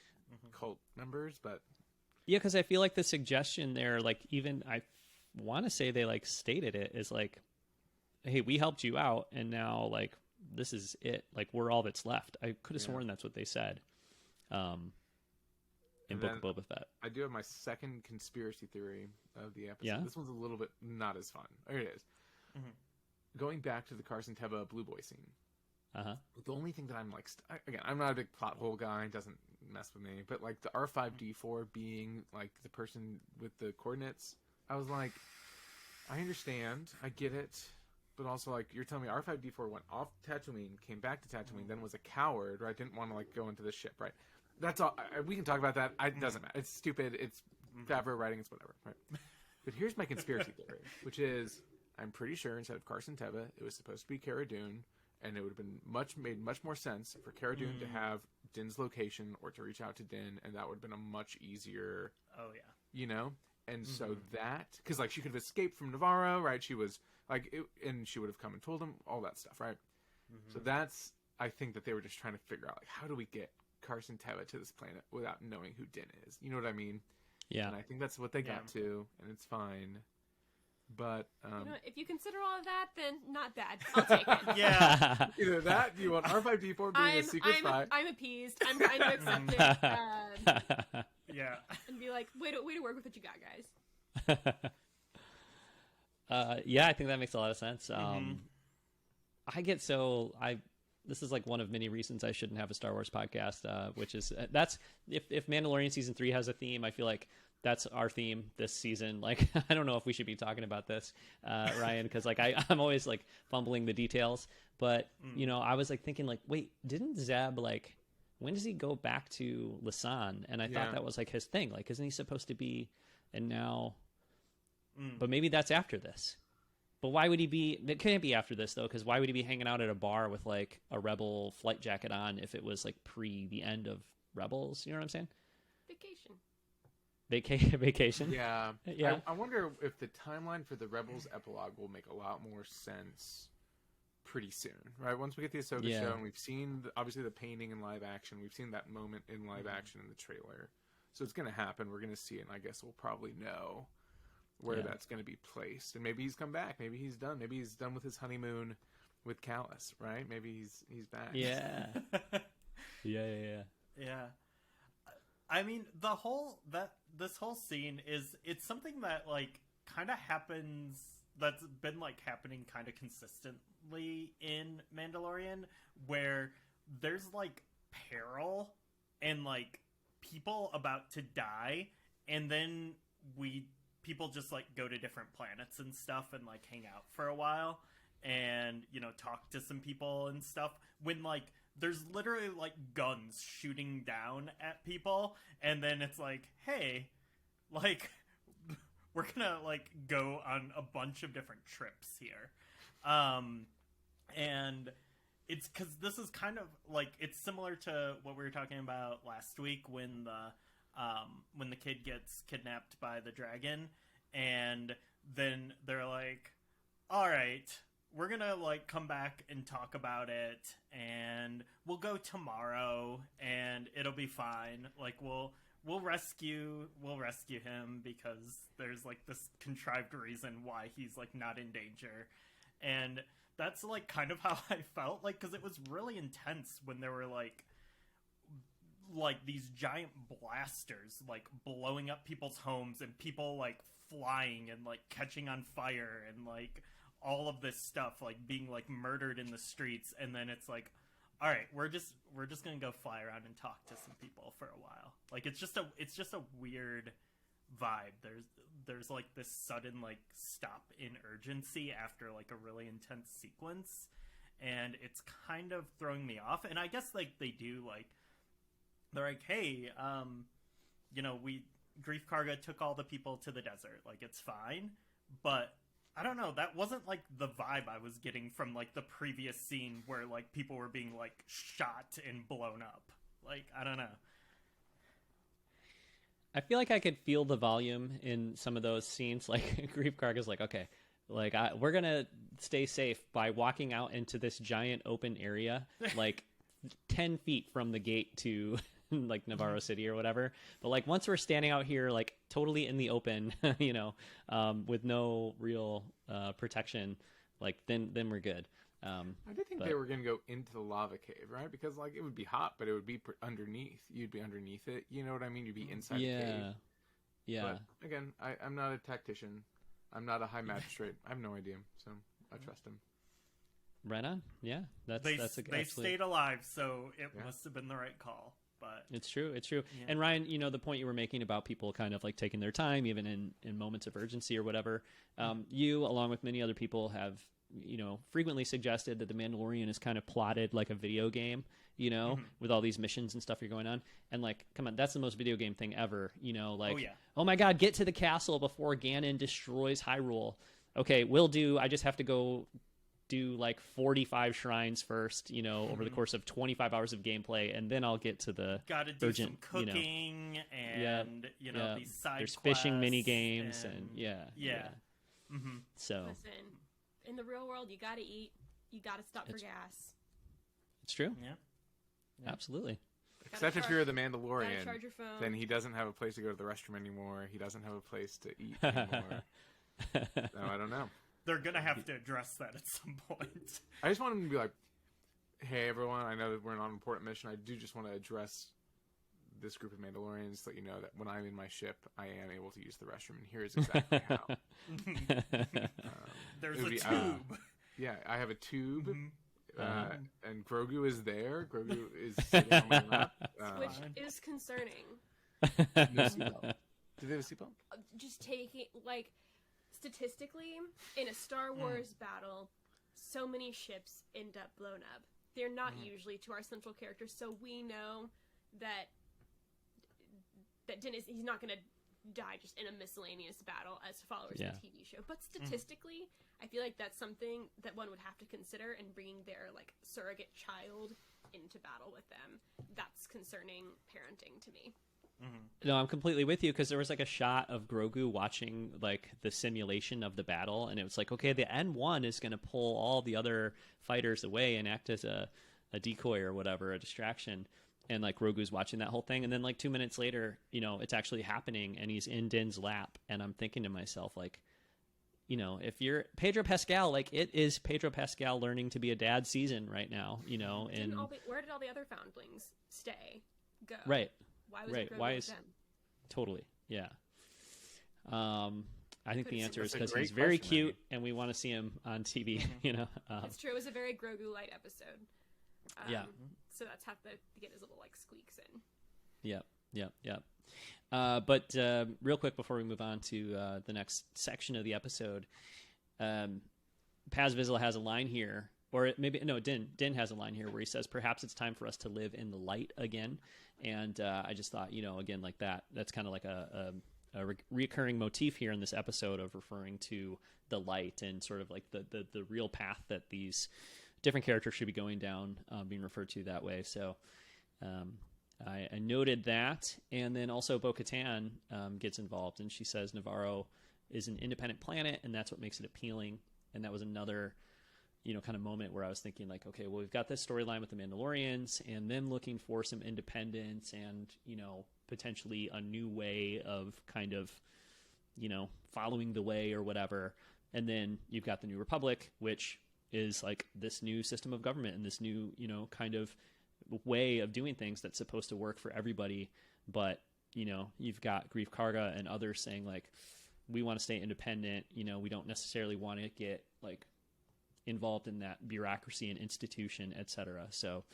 cult members, but yeah, because I feel like the suggestion there, like even I want to say they like stated it is like, hey, we helped you out, and now like this is it. Like we're all that's left. I could have sworn that's what they said. In Book of Boba Fett. I do have my second conspiracy theory of the episode. Yeah? This one's a little bit not as fun. Here it is. Going back to the Carson Teva Blue Boy scene. The only thing that I'm like, again, I'm not a big plot hole guy. It doesn't mess with me. But like the R5D4 being like the person with the coordinates, I was like, I understand. I get it. But also, like, you're telling me R5D4 went off Tatooine, came back to Tatooine, then was a coward, right? Didn't want to, like, go into the ship, right? That's all. We can talk about that. It doesn't matter. It's stupid. It's Favreau writing. It's whatever, right? But here's my conspiracy theory, which is I'm pretty sure instead of Carson Teva, it was supposed to be Cara Dune, and it would have been made much more sense for Cara Dune to have Din's location or to reach out to Din, and that would have been a much easier... Oh, yeah. You know? And so that... Because, like, she could have escaped from Navarro, right? She was... Like, and she would have come and told him all that stuff, right? So that's, I think that they were just trying to figure out, like, how do we get Carson Teva to this planet without knowing who Din is? You know what I mean? Yeah. And I think that's what they got to, and it's fine. But, you know, if you consider all of that, then not bad. I'll take it. Yeah. Either that, you want R5D4 being a secret spy. I'm appeased. I'm trying to accept it. Yeah. And be like, way to work with what you got, guys. Yeah, I think that makes a lot of sense. This is like one of many reasons I shouldn't have a Star Wars podcast, which is that's if Mandalorian season 3 has a theme, I feel like that's our theme this season. Like, I don't know if we should be talking about this, Ryan, because like I'm always like fumbling the details. But you know, I was like thinking like, wait, didn't Zeb like when does he go back to Lasan? And I thought that was like his thing. Like, isn't he supposed to be? And now. But maybe that's after this. But why would he be... It can't be after this, though, because why would he be hanging out at a bar with, like, a Rebel flight jacket on if it was, like, the end of Rebels? You know what I'm saying? Vacation? Yeah. Yeah. I wonder if the timeline for the Rebels epilogue will make a lot more sense pretty soon, right? Once we get the Ahsoka show, and we've seen, obviously, the painting in live action. We've seen that moment in live action in the trailer. So it's going to happen. We're going to see it, and I guess we'll probably know where that's going to be placed. And maybe he's come back. Maybe he's done. Maybe he's done with his honeymoon with Callus, right? Maybe he's back. Yeah. Yeah. I mean, this whole scene it's something that like kind of happens that's been like happening kind of consistently in Mandalorian, where there's like peril and like people about to die, and then people just like go to different planets and stuff and like hang out for a while and, you know, talk to some people and stuff when like there's literally like guns shooting down at people, and then it's like, hey, like we're gonna like go on a bunch of different trips here. And it's because this is kind of like, it's similar to what we were talking about last week when the kid gets kidnapped by the dragon, and then they're like, all right, we're gonna like come back and talk about it, and we'll go tomorrow and it'll be fine. Like we'll rescue him because there's like this contrived reason why he's like not in danger. And that's like kind of how I felt, like, because it was really intense when there were like these giant blasters like blowing up people's homes and people like flying and like catching on fire and like all of this stuff, like being like murdered in the streets. And then it's like, all right, we're just gonna go fly around and talk to some people for a while. Like it's just a weird vibe. There's like this sudden like stop in urgency after like a really intense sequence, and it's kind of throwing me off. And I guess like they do, like they're like, hey, Grief Karga took all the people to the desert, like it's fine, but I don't know, that wasn't like the vibe I was getting from like the previous scene where like people were being like shot and blown up. Like, I don't know. I feel like I could feel the volume in some of those scenes. Like Grief Karga's like, okay, like we're gonna stay safe by walking out into this giant open area, like 10 feet from the gate to like Navarro City or whatever. But like once we're standing out here, like totally in the open, with no real protection, like then we're good. I did think they were going to go into the lava cave, right? Because like it would be hot, but it would be underneath. You'd be underneath it. You know what I mean? You'd be inside the cave. Yeah. But again, I'm not a tactician. I'm not a high magistrate. I have no idea, so I trust him. Right on. Yeah, they stayed alive, so it must have been the right call. But it's true. Yeah. And Ryan, the point you were making about people kind of like taking their time, even in moments of urgency or whatever, you, along with many other people, have frequently suggested that The Mandalorian is kind of plotted like a video game, with all these missions and stuff you're going on. And like, come on, that's the most video game thing ever, oh my God, get to the castle before Ganon destroys Hyrule. Okay, will do. I just have to go do like 45 shrines first, over the course of 25 hours of gameplay, and then I'll get to the gotta do some cooking and these side there's quests fishing mini games and Mm-hmm. So listen, in the real world, you gotta eat, you gotta stop for gas. It's true. Yeah. Absolutely. Except if you're the Mandalorian, charge your phone. then he doesn't have a place to go to the restroom anymore. He doesn't have a place to eat anymore. No, I don't know. They're going to have to address that at some point. I just want him to be like, hey, everyone, I know that we're on an important mission. I do just want to address this group of Mandalorians to let you know that when I'm in my ship, I am able to use the restroom, and here is exactly how. There's a tube. Yeah, I have a tube, and Grogu is there. Grogu is sitting on my lap. Which is concerning. No seatbelt. Do they have a seatbelt? Just taking, like... Statistically, in a Star Wars battle, so many ships end up blown up. They're not usually to our central characters, so we know that Din he's not going to die just in a miscellaneous battle as followers of the TV show. But statistically, I feel like that's something that one would have to consider in bringing their like surrogate child into battle with them. That's concerning parenting to me. Mm-hmm. No, I'm completely with you, because there was like a shot of Grogu watching like the simulation of the battle, and it was like, okay, the N1 is going to pull all the other fighters away and act as a decoy or whatever, a distraction. And like Grogu's watching that whole thing, and then like 2 minutes later, it's actually happening, and he's in Din's lap, and I'm thinking to myself, like, if you're Pedro Pascal, like it is Pedro Pascal learning to be a dad season right now, and where did all the other foundlings go? Right. Why was it Grogu with them? Totally, yeah. I think the answer is because he's question, very cute, and we want to see him on TV. It's true. It was a very Grogu-light episode. So that's how to get his little like squeaks in. Yep. But real quick before we move on to the next section of the episode, Paz Vizsla has a line here, or maybe no, Din has a line here where he says, "Perhaps it's time for us to live in the light again." And I just thought, again, like that's kind of like a recurring motif here in this episode of referring to the light and sort of like the real path that these different characters should be going down, being referred to that way. So I noted that. And then also Bo-Katan gets involved, and she says Navarro is an independent planet, and that's what makes it appealing. And that was another kind of moment where I was thinking like, okay, well, we've got this storyline with the Mandalorians and them looking for some independence and, potentially a new way of kind of, following the way or whatever. And then you've got the New Republic, which is like this new system of government and this new, kind of way of doing things that's supposed to work for everybody. But, you've got Grief Karga and others saying like, we want to stay independent. We don't necessarily want to get like involved in that bureaucracy and institution, etc. So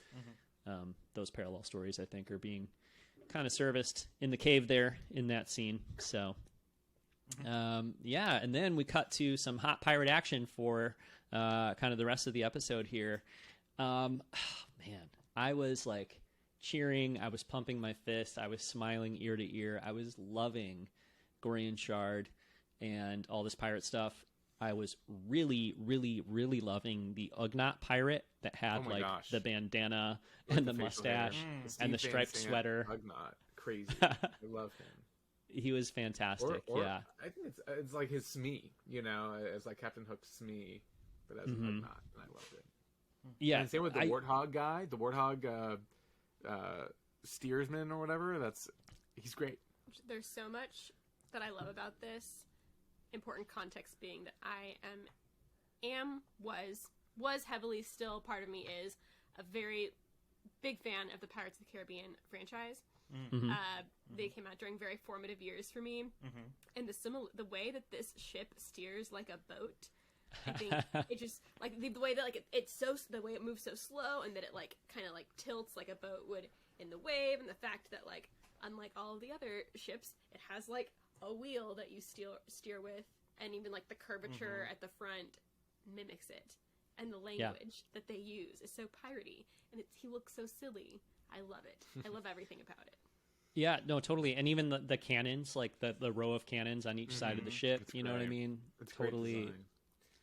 those parallel stories, I think, are being kind of serviced in the cave there in that scene. So and then we cut to some hot pirate action for kind of the rest of the episode here. Man, I was like cheering. I was pumping my fist. I was smiling ear to ear. I was loving Gorian Shard and all this pirate stuff. I was really, really, really loving the Ugnaught pirate that had the bandana and the mustache and the striped sweater. Ugnaught, crazy. I love him. He was fantastic. Yeah, I think it's like his Smee, as like Captain Hook's Smee, but as an Ugnaught, and I loved it. Yeah, and same with the Warthog guy, the Warthog steersman or whatever. He's great. There's so much that I love about this. Important context being that I was heavily, still part of me is a very big fan of the Pirates of the Caribbean franchise. They came out during very formative years for me, and the way that this ship steers like a boat, I think it just like the way that like the way it moves so slow, and that it like kind of like tilts like a boat would in the wave, and the fact that like unlike all of the other ships, it has like a wheel that you steer with, and even like the curvature at the front mimics it, and the language that they use is so piratey, and he looks so silly. I love it. I love everything about it. Yeah, no, totally. And even the cannons, like the row of cannons on each side of the ship, it's you know great. what I mean? It's totally.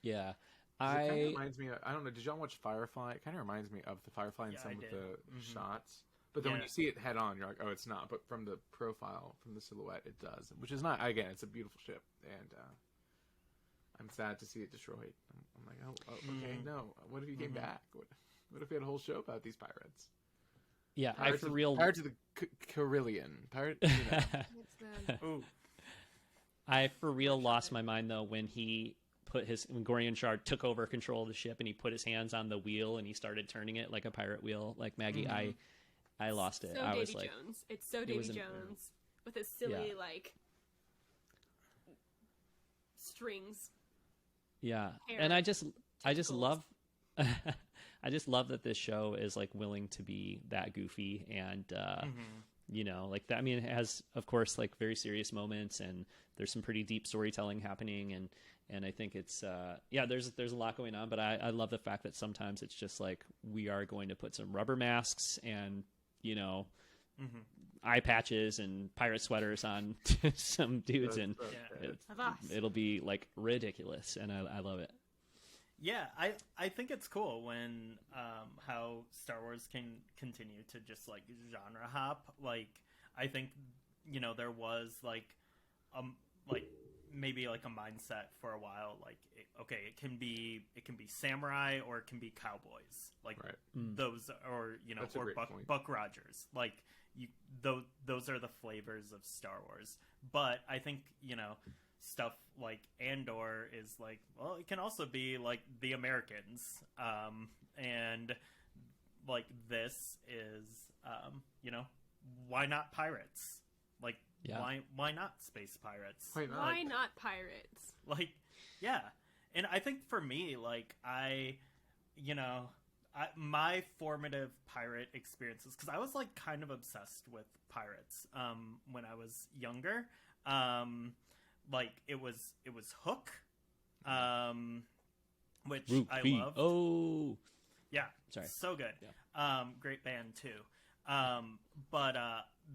Yeah. It kind of reminds me I don't know, did y'all watch Firefly? It kind of reminds me of the Firefly in some of the shots. But then when you see it head on, you're like, oh, it's not. But from the profile, from the silhouette, it does. Which is not, again, it's a beautiful ship. And I'm sad to see it destroyed. I'm like, oh okay, no. What if you came back? What if we had a whole show about these pirates? Yeah, Pirates of the Carillion. I for real lost my mind, though, when when Gorian Shard took over control of the ship and he put his hands on the wheel and he started turning it like a pirate wheel. Like Maggie, I lost it. So I Davy was like, Jones. It's so Davy Jones with his silly like strings. Yeah, and I just love, I just love that this show is like willing to be that goofy and like that. I mean, it has of course like very serious moments, and there's some pretty deep storytelling happening, and I think it's there's a lot going on, but I love the fact that sometimes it's just like we are going to put some rubber masks and eye patches and pirate sweaters on some dudes, and it'll be like ridiculous, and I love it. Yeah, I think it's cool when how Star Wars can continue to just like genre hop. Like I think there was like maybe like a mindset for a while, like it can be samurai or it can be cowboys, like those, or or Buck Rogers, like those are the flavors of Star Wars. But I think stuff like Andor is like, well, it can also be like the Americans, and like this is why not pirates? Like why not space pirates? Why not pirates? Like and I think for me, like my formative pirate experiences, because I was like kind of obsessed with pirates when I was younger. Like it was Hook, which Rupee. I loved. Oh, yeah, sorry, so good. Yeah. Great band too. But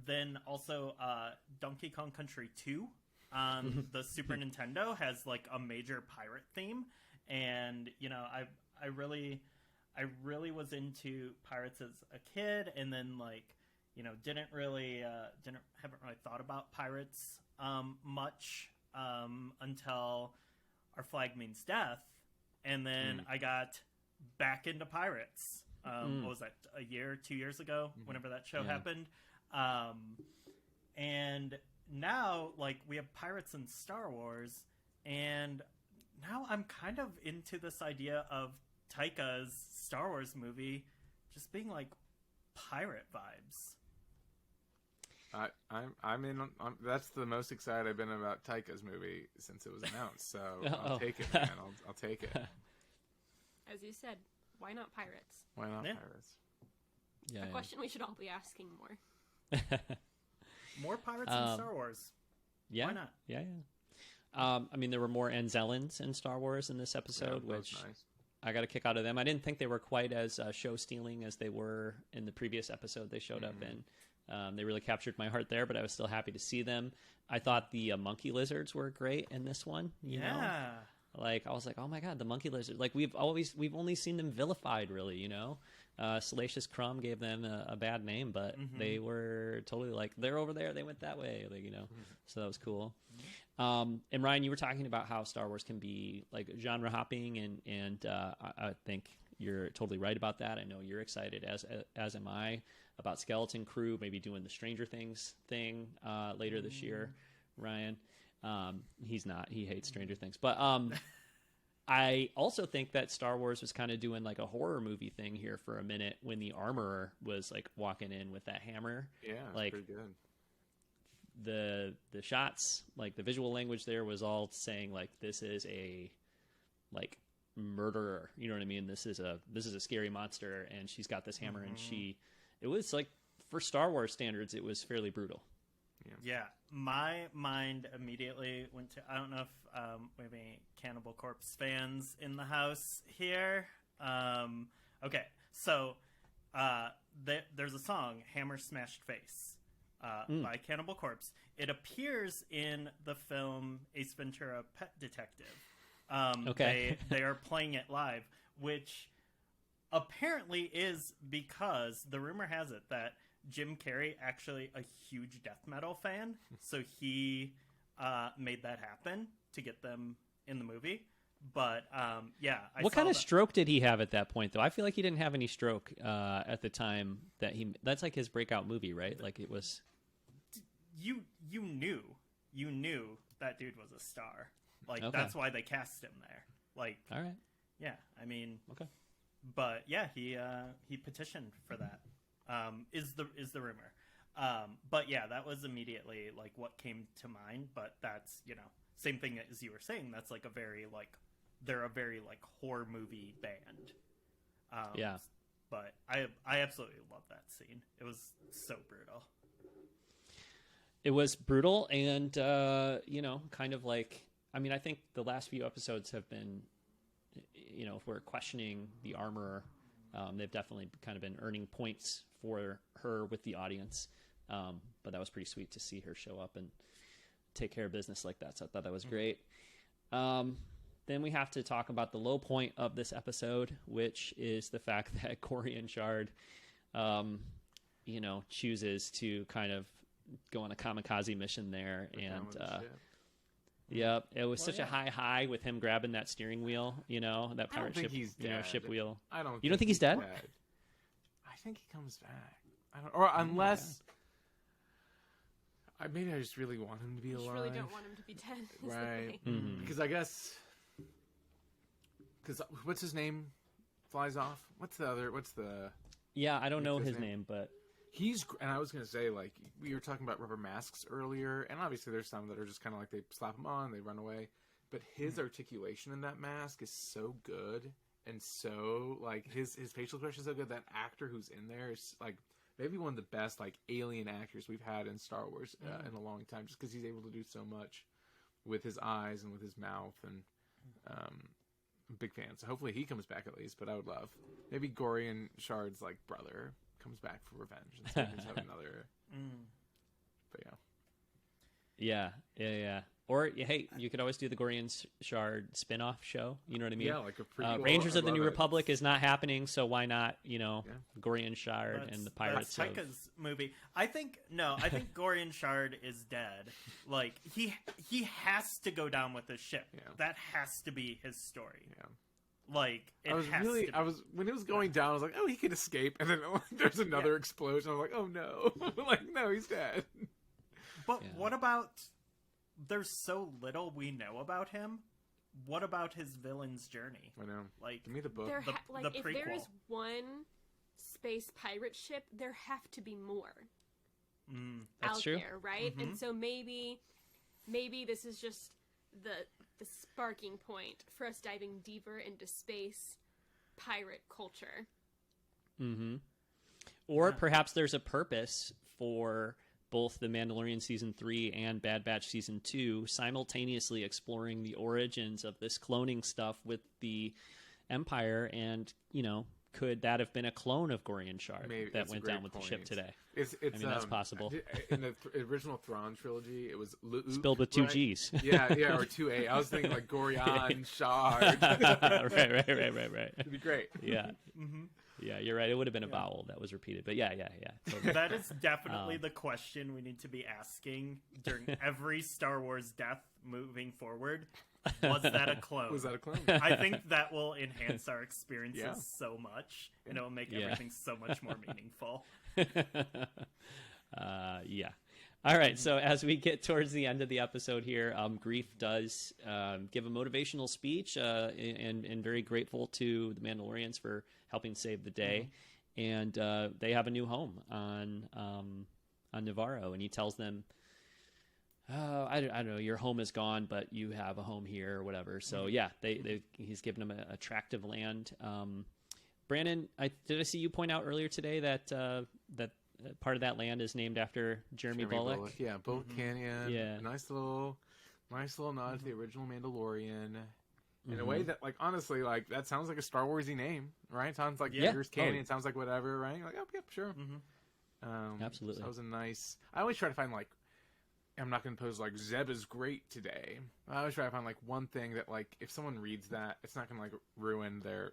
then also Donkey Kong Country 2 on the Super Nintendo has like a major pirate theme, and I really was into pirates as a kid, and then like haven't really thought about pirates much until Our Flag Means Death, and then I got back into pirates. What was that, 2 years ago, whenever that show happened? And now, like, we have pirates in Star Wars, and now I'm kind of into this idea of Taika's Star Wars movie just being, like, pirate vibes. I'm in. That's the most excited I've been about Taika's movie since it was announced. So I'll take it, man. I'll take it. As you said, why not pirates? Why not pirates? Yeah, a question we should all be asking more. More pirates in Star Wars. Yeah, why not? Yeah. I mean, there were more Anzellans in Star Wars in this episode, which nice. I got a kick out of them. I didn't think they were quite as show stealing as they were in the previous episode they showed up in. They really captured my heart there, but I was still happy to see them. I thought the monkey lizards were great in this one. You know? Like, I was like, oh my god, the monkey lizard. Like, we've only seen them vilified, really, you know? Salacious Crumb gave them a bad name, but they were totally like, they're over there, they went that way, like, you know? So that was cool. And Ryan, you were talking about how Star Wars can be like genre hopping, and I think you're totally right about that. I know you're excited, as am I, about Skeleton Crew maybe doing the Stranger Things thing later this year. Ryan, he's not. He hates Stranger Things, but I also think that Star Wars was kind of doing like a horror movie thing here for a minute when the Armorer was like walking in with that hammer. Yeah, like pretty good. The shots, like the visual language there was all saying like, this is a like murderer, you know what I mean? This is a scary monster, and she's got this hammer, and it was like, for Star Wars standards, it was fairly brutal. Yeah, my mind immediately went to, I don't know if we have any Cannibal Corpse fans in the house here. Okay, so there's a song, Hammer Smashed Face, by Cannibal Corpse. It appears in the film Ace Ventura Pet Detective. Okay. They are playing it live, which apparently is because the rumor has it that Jim Carrey actually a huge death metal fan, so he made that happen to get them in the movie. But yeah, what kind of stroke did he have at that point, though? I feel like he didn't have any stroke at the time that that's like his breakout movie, right? Like, it was. You knew that dude was a star. Like, okay. That's why they cast him there. Like, all right, yeah. I mean, okay. But yeah, he petitioned for that. Is the rumor. But yeah, that was immediately like what came to mind. But that's, you know, same thing as you were saying. That's like they're a very like horror movie band. Yeah. But I absolutely love that scene. It was so brutal. It was brutal, and you know, kind of like, I mean, I think the last few episodes have been, you know, if we're questioning the Armorer, they've definitely kind of been earning points for her with the audience. But that was pretty sweet to see her show up and take care of business like that. So I thought that was great. Then we have to talk about the low point of this episode, which is the fact that Corian Shard, you know, chooses to kind of go on a kamikaze mission there. And yep, it was such a high with him grabbing that steering wheel, you know, that pirate ship, ship wheel. You don't think he's dead? I think he comes back. Or unless maybe I just really want him to be alive. I really don't want him to be dead. Right. Because I guess what's his name flies off? What's the Yeah, I don't know his name, but and I was going to say, like, we were talking about rubber masks earlier, and obviously there's some that are just kind of like they slap them on, they run away. But his articulation in that mask is so good, and so, like, his facial expression is so good. That actor who's in there is, like, maybe one of the best, like, alien actors we've had in Star Wars in a long time, just because he's able to do so much with his eyes and with his mouth, and I'm a big fan. So hopefully he comes back at least, but I would love maybe Gorian Shard's, like, brother comes back for revenge and stuff. Have another but yeah, or hey, you could always do the Gorian Shard spin-off show, you know what I mean? Yeah, like a prequel. Rangers of the New Republic is not happening, so why not, you know, Gorian Shard and the Pirates that's Taika's movie. I think Gorian Shard is dead. Like, he has to go down with his ship. That has to be his story. Like, when it was going down, I was like, oh, he could escape, and then there's another explosion. I'm like, oh no, like, no, he's dead. But what about? There's so little we know about him. What about his villain's journey? I know. Like, give me the book. The if prequel. there is one space pirate ship, there have to be more That's out true. there, right? And so maybe this is just the sparking point for us diving deeper into space pirate culture. Or perhaps there's a purpose for both the Mandalorian Season 3 and Bad Batch Season 2 simultaneously exploring the origins of this cloning stuff with the Empire, and could that have been a clone of Gorian Shard that went down with the ship today? That's possible. In the original Thrawn trilogy, it was Luke, spelled with two G's. Yeah, or two A. I was thinking like Gorian Shard. right. It'd be great. Yeah. Yeah, you're right. It would have been a vowel that was repeated, but yeah. Totally. That is definitely the question we need to be asking during every Star Wars death moving forward. Was that a clone? Was that a clone? I think that will enhance our experiences so much, and it will make everything so much more meaningful. Yeah. All right, so as we get towards the end of the episode here, Grief does give a motivational speech and very grateful to the Mandalorians for helping save the day. And they have a new home on Navarro, and he tells them, I don't know, your home is gone, but you have a home here or whatever. So yeah, he's given them a tract of land. Brandon, did I see you point out earlier today that part of that land is named after Jeremy Bulloch? Yeah, Bulloch Canyon. Yeah, nice little nod to the original Mandalorian. In a way that, like, honestly, like, that sounds like a Star Warsy name, right? Sounds like Here's Canyon. It sounds like whatever, right? Like, oh, yep, sure. Absolutely. So that was a nice. I always try to find, like, I'm not going to pose like Zeb is great today. I always try to find like one thing that, like, if someone reads that, it's not going to like ruin their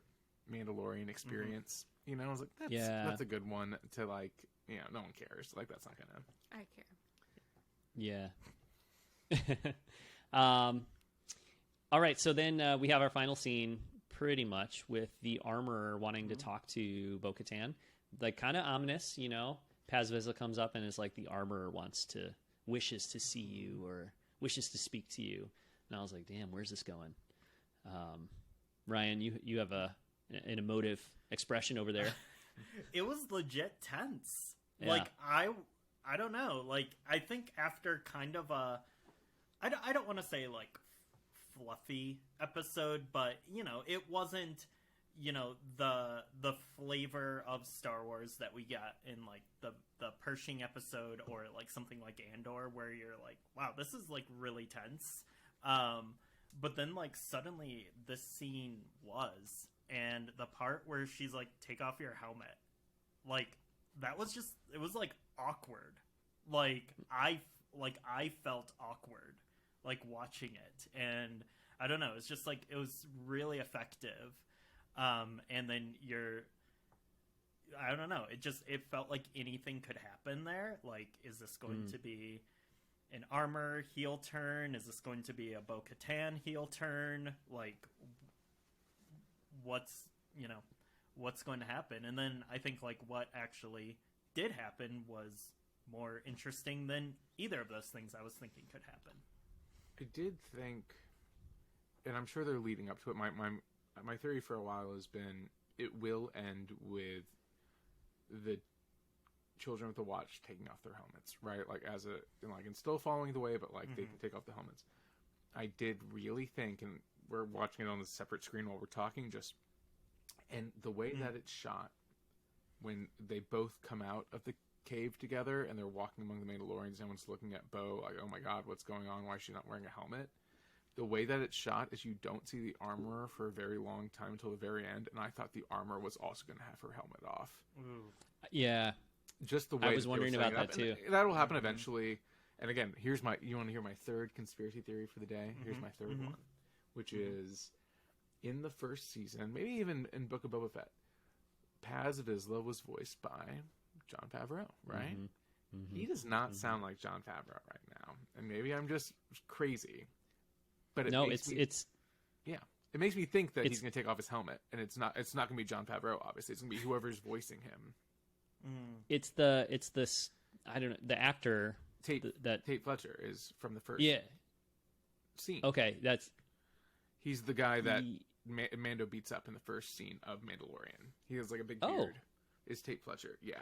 Mandalorian experience. I was like, that's a good one to, like, no one cares. Like, that's not gonna. I care. Yeah. All right. So then we have our final scene, pretty much, with the armorer wanting to talk to Bo-Katan. Like, kind of ominous, Paz Vizsla comes up and is like, the armorer wishes to see you or wishes to speak to you. And I was like, damn, where's this going? Ryan, you have an emotive expression over there. It was legit tense. Yeah. Like, I don't know. Like, I think after kind of a, I don't want to say like fluffy episode, but it wasn't, the flavor of Star Wars that we got in like the Pershing episode or like something like Andor, where you're like, wow, this is like really tense. But then like suddenly this scene was, and the part where she's like, take off your helmet, like, that was just, it was like awkward. Like I felt awkward like watching it, and I don't know, it's just like, it was really effective. And then I don't know, it felt like anything could happen there. Like, is this going to be an armor heel turn? Is this going to be a Bo-Katan heel turn? Like, what's going to happen? And then I think like what actually did happen was more interesting than either of those things I was thinking could happen. I did think, and I'm sure they're leading up to it. My theory for a while has been it will end with the children with the watch taking off their helmets, right? Like, and still following the way, but like they can take off the helmets. I did really think, and we're watching it on a separate screen while we're talking, and the way that it's shot when they both come out of the cave together and they're walking among the Mandalorians, and everyone's looking at Bo like, oh my god, what's going on? Why is she not wearing a helmet? The way that it's shot is you don't see the armorer for a very long time until the very end, and I thought the armorer was also going to have her helmet off. Ooh. Yeah. Just the way I was wondering about that too. And that'll happen eventually. And again, you want to hear my third conspiracy theory for the day? Here's my third one, which is, in the first season, maybe even in Book of Boba Fett, Paz Vizsla was voiced by Jon Favreau, right? He does not sound like Jon Favreau right now, and maybe I'm just crazy. But it makes me think that he's going to take off his helmet, and it's not going to be Jon Favreau. Obviously, it's going to be whoever's voicing him. It's this, I don't know, the actor Tate Fletcher is from the first scene. Okay, he's the guy that Mando beats up in the first scene of Mandalorian. He has like a big beard. Is Tate Fletcher? Yeah,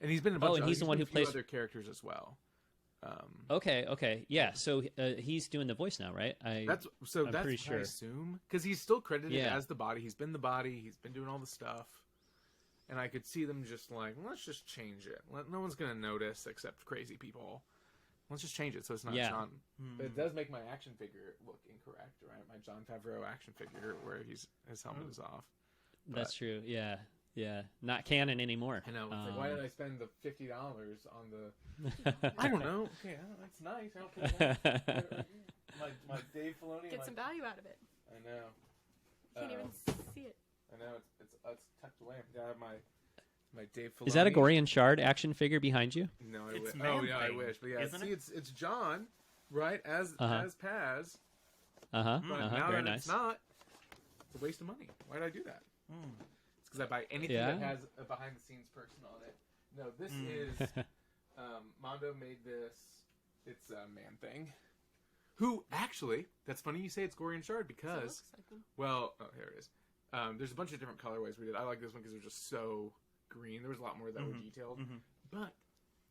and he's been in a bunch. He's the one who plays other characters as well. Okay, yeah. So he's doing the voice now, right? That's pretty sure. I assume, because he's still credited as the body. He's been the body. He's been doing all the stuff, and I could see them just like, let's just change it. No one's gonna notice except crazy people. Let's just change it so it's not John. But it does make my action figure look incorrect, right? My Jon Favreau action figure where his helmet is off. That's true. Yeah. Yeah. Not canon anymore. I know. It's like, why did I spend the $50 on the... I don't know. Okay, it's nice. I don't care. My Dave Filoni... Get some value out of it. I know. Can't even see it. I know. It's tucked away. I have my Dave Filoni. Is that a Gorian Shard action figure behind you? No, I wish. Oh, yeah, I wish. But yeah, it's John, right? As Paz. But now Very that nice. it's not, it's a waste of money. Why did I do that? It's because I buy anything that has a behind-the-scenes person on it. No, this is... Mondo made this. It's a Man-Thing. Who, actually, that's funny you say it's Gorian Shard because... Well, here it is. There's a bunch of different colorways we did. I like this one because they're just so green. There was a lot more that were detailed. But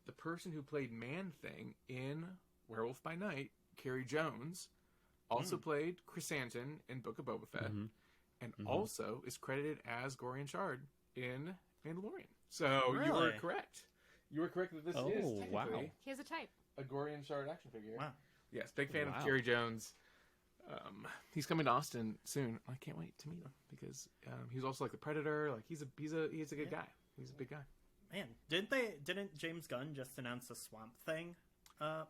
the person who played Man-Thing in Werewolf by Night, Carrie Jones, also played Chrysanthemum in Book of Boba Fett, and also is credited as Gorian Shard in Mandalorian. So you were correct. You were correct that this is technically he has a type. A Gorian Shard action figure. Wow. Yes, big fan of Carrie Jones. He's coming to Austin soon. I can't wait to meet him because he's also like the Predator. Like he's a good guy. He's a big guy. Man, didn't James Gunn just announce a Swamp Thing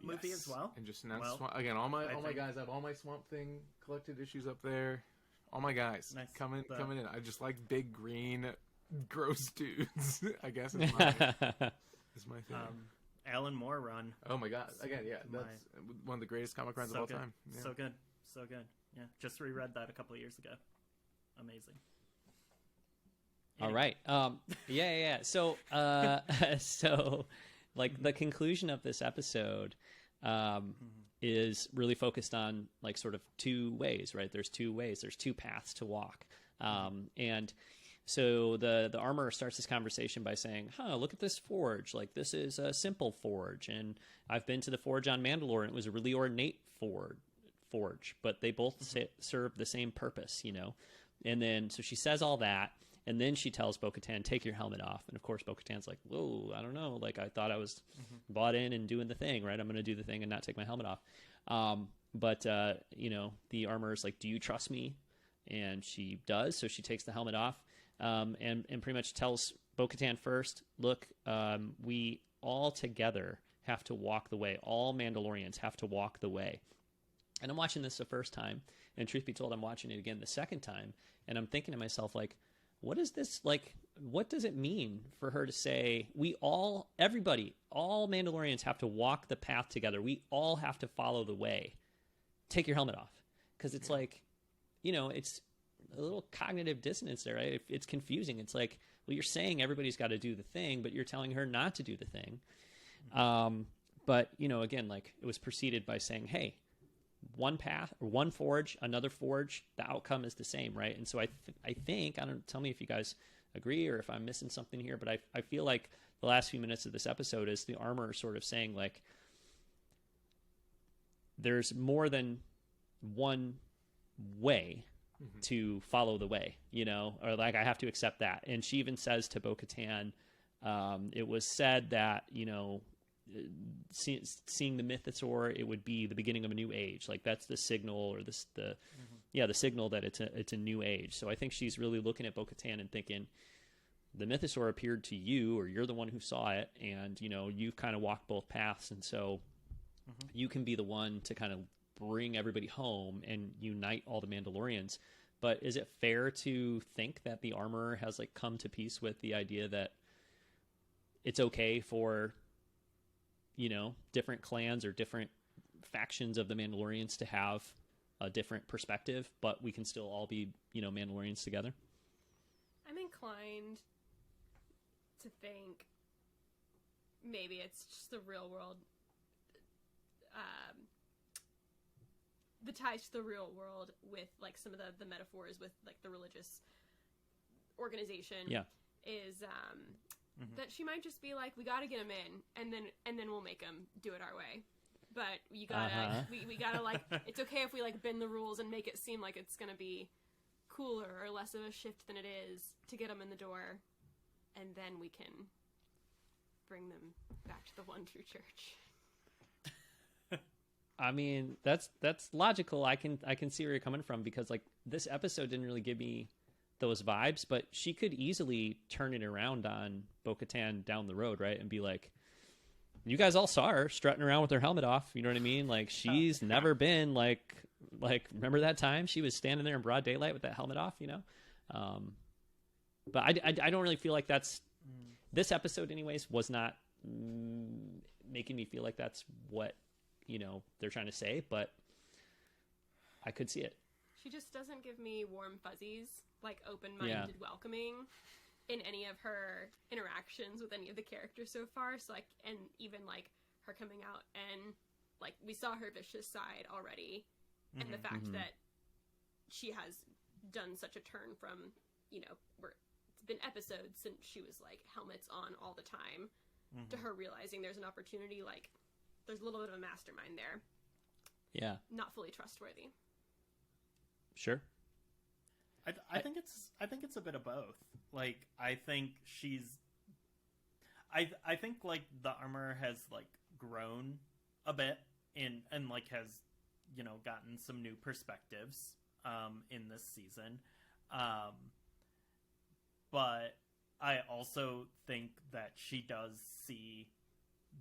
movie as well? And just announced again. All my guys. I have all my Swamp Thing collected issues up there. All my guys coming in. I just like big green, gross dudes. I guess is my thing. Alan Moore run. Oh my god! Again, that's one of the greatest comic runs of all time. Yeah. So good. Yeah, just reread that a couple of years ago. Amazing. All right. Yeah. So, like the conclusion of this episode is really focused on like sort of two ways, right? There's two ways. There's two paths to walk, and so the armorer starts this conversation by saying, look at this forge. Like, this is a simple forge. And I've been to the forge on Mandalore, and it was a really ornate forge. But they both serve the same purpose, you know? And then, so she says all that, and then she tells Bo-Katan, take your helmet off. And, of course, Bo-Katan's like, whoa, I don't know. Like, I thought I was bought in and doing the thing, right? I'm going to do the thing and not take my helmet off. But you know, the armorer's like, do you trust me? And she does. So she takes the helmet off. And pretty much tells Bo-Katan first, look, we all together have to walk the way. All Mandalorians have to walk the way. And I'm watching this the first time, and truth be told, I'm watching it again the second time, and I'm thinking to myself, like, what is this, like, what does it mean for her to say, everybody, all Mandalorians have to walk the path together. We all have to follow the way. Take your helmet off. Because it's like, you know, it's a little cognitive dissonance there, right? It's confusing. It's like, well, you're saying everybody's got to do the thing, but you're telling her not to do the thing. But, you know, again, like, it was preceded by saying, hey, one path or one forge, another forge, the outcome is the same, right? And so I think, tell me if you guys agree or if I'm missing something here, but I feel like the last few minutes of this episode is the armorer sort of saying, like, there's more than one way to follow the way, you know, or like, I have to accept that. And she even says to Bo-Katan, it was said that, you know, seeing the mythosaur, it would be the beginning of a new age. Like, that's the signal, or the signal that it's a new age. So I think she's really looking at Bo-Katan and thinking, the mythosaur appeared to you, or you're the one who saw it, and, you know, you've kind of walked both paths, and so you can be the one to kind of bring everybody home and unite all the Mandalorians. But is it fair to think that the armorer has, like, come to peace with the idea that it's okay for, you know, different clans or different factions of the Mandalorians to have a different perspective, but we can still all be, you know, Mandalorians together? I'm inclined to think maybe it's just the real world, the ties to the real world with, like, some of the metaphors with, like, the religious organization is that she might just be like, we got to get him in, and then we'll make him do it our way. But you gotta, we gotta, like, it's okay if we, like, bend the rules and make it seem like it's gonna be cooler or less of a shift than it is to get them in the door, and then we can bring them back to the one true church. I mean, that's logical. I can see where you're coming from, because like this episode didn't really give me those vibes, but she could easily turn it around on Bo-Katan down the road, right? And be like, you guys all saw her strutting around with her helmet off. You know what I mean? Like, she's never been like, remember that time she was standing there in broad daylight with that helmet off, you know? But I don't really feel like that's, this episode anyways was not making me feel like that's what, you know, they're trying to say, but I could see it. She just doesn't give me warm fuzzies, like open-minded welcoming in any of her interactions with any of the characters so far. So like, and even like her coming out and like we saw her vicious side already, and the fact that she has done such a turn from, you know, where it's been episodes since she was like helmets on all the time to her realizing there's an opportunity, like there's a little bit of a mastermind there. Yeah. Not fully trustworthy. Sure. I think it's a bit of both. Like, I think I think like the armor has like grown a bit and like has, you know, gotten some new perspectives in this season. But I also think that she does see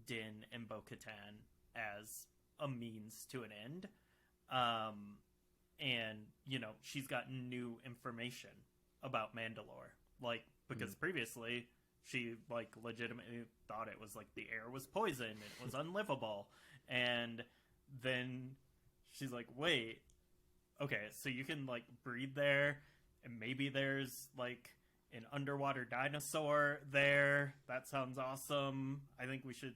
Din and Bo-Katan as a means to an end. And, you know, she's gotten new information about Mandalore. Like, because previously she, like, legitimately thought it was, like, the air was poison and it was unlivable. And then she's like, wait, okay, so you can, like, breathe there, and maybe there's, like, an underwater dinosaur there. That sounds awesome. I think we should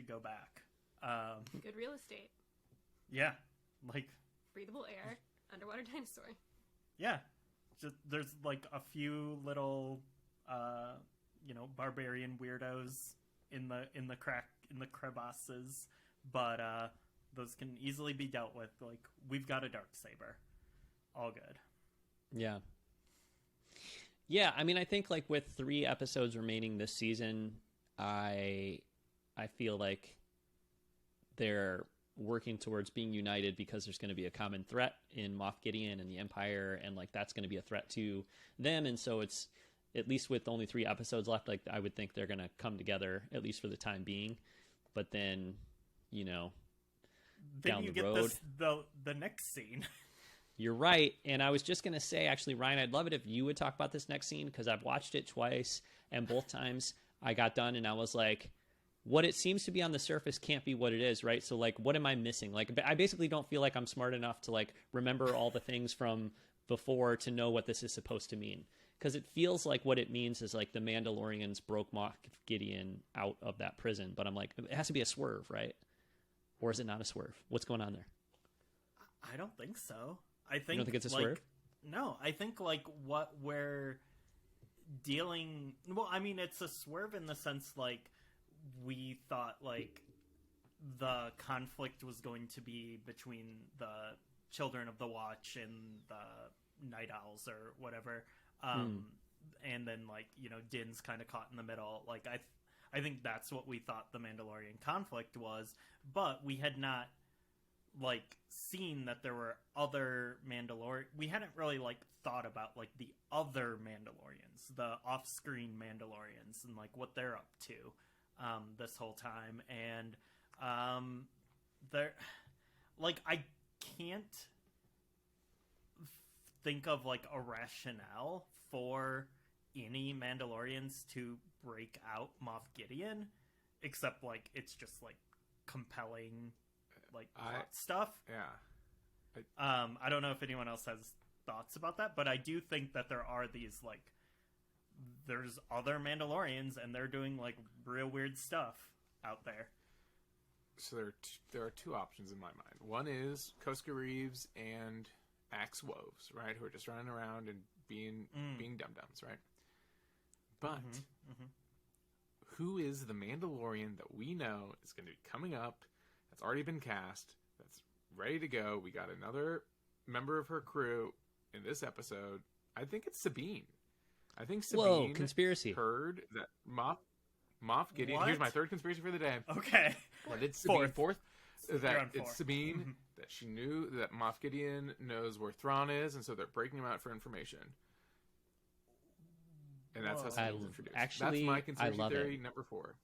go back. Good real estate. Yeah, like breathable air, underwater dinosaur. Yeah, just there's like a few little, you know, barbarian weirdos in the crevasses, but those can easily be dealt with. Like, we've got a Darksaber, all good. Yeah. Yeah, I mean, I think like with 3 episodes remaining this season, I feel like they're working towards being united because there's going to be a common threat in Moff Gideon and the Empire, and like that's going to be a threat to them. And so it's, at least with only 3 episodes left, like I would think they're going to come together, at least for the time being. But then, you know, then down you the get road, the next scene. You're right. And I was just going to say, actually, Ryan, I'd love it if you would talk about this next scene, because I've watched it twice, and both times I got done and I was like, what it seems to be on the surface can't be what it is, right? So, like, what am I missing? Like, I basically don't feel like I'm smart enough to, like, remember all the things from before to know what this is supposed to mean. Because it feels like what it means is, like, the Mandalorians broke Moff Gideon out of that prison. But I'm like, it has to be a swerve, right? Or is it not a swerve? What's going on there? I don't think so. I think, you don't think it's a like, swerve? No, I think like what we're dealing. Well, I mean, it's a swerve in the sense like we thought like the conflict was going to be between the Children of the Watch and the Night Owls or whatever, and then like, you know, Din's kind of caught in the middle. Like I think that's what we thought the Mandalorian conflict was, but we had not like seen that there were other we hadn't really like thought about like the other Mandalorians, the off-screen Mandalorians, and like what they're up to this whole time. And they're like, I can't think of like a rationale for any Mandalorians to break out Moff Gideon, except like it's just like compelling like plot stuff. Yeah. I don't know if anyone else has thoughts about that, but I do think that there are these like there's other Mandalorians and they're doing like real weird stuff out there. So there are 2 options in my mind. One is Koska Reeves and Axe Woves, right, who are just running around and being dum-dums, right? But who is the Mandalorian that we know is going to be coming up, that's already been cast, that's ready to go? We got another member of her crew in this episode. I think it's Sabine. I think Sabine conspiracy. Heard that Moff Gideon. What? Here's my 3rd conspiracy for the day. Okay. What did Sabine? Fourth. that it's Sabine, that she knew that Moff Gideon knows where Thrawn is, and so they're breaking him out for information. And that's how Sabine's introduced. Actually, that's my conspiracy theory it. number 4.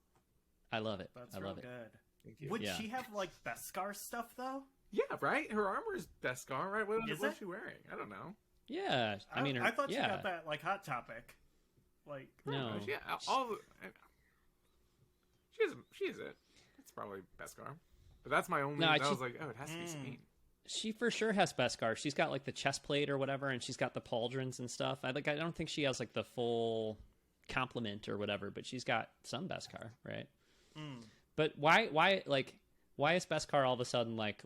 I love it. That's I love real it. good. Thank you. Would she have like Beskar stuff though? Yeah, right. Her armor is Beskar, right? What is she wearing? I don't know. Yeah, I mean, I thought she got that like Hot Topic. Like no, yeah, she is it. It's probably Beskar, but that's my only. I was like, oh, it has to be Sabine. She for sure has Beskar. She's got like the chest plate or whatever, and she's got the pauldrons and stuff. I don't think she has like the full complement or whatever, but she's got some Beskar, right? But why is Beskar all of a sudden like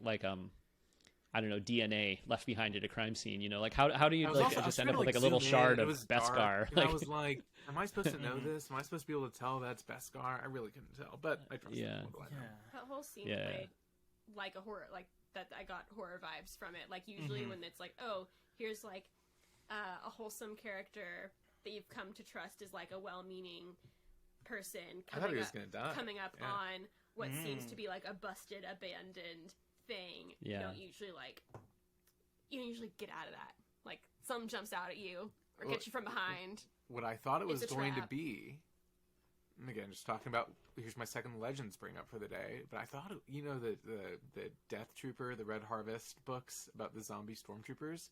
I don't know, DNA left behind at a crime scene? You know, like how do you just end up with like a little shard of Beskar? I was like, am I supposed to know this? Am I supposed to be able to tell that's Beskar? I really couldn't tell, but I trust them. That whole scene played like a horror, like that. I got horror vibes from it. Like usually when it's like, oh, here's like a wholesome character that you've come to trust is like a well-meaning person coming up on what seems to be like a busted, abandoned thing. You don't usually get out of that. Like something jumps out at you or gets you from behind. What I thought it was going to be, and again, just talking about, here's my second Legends bring up for the day, but I thought, the Death Trooper, the Red Harvest books about the zombie stormtroopers,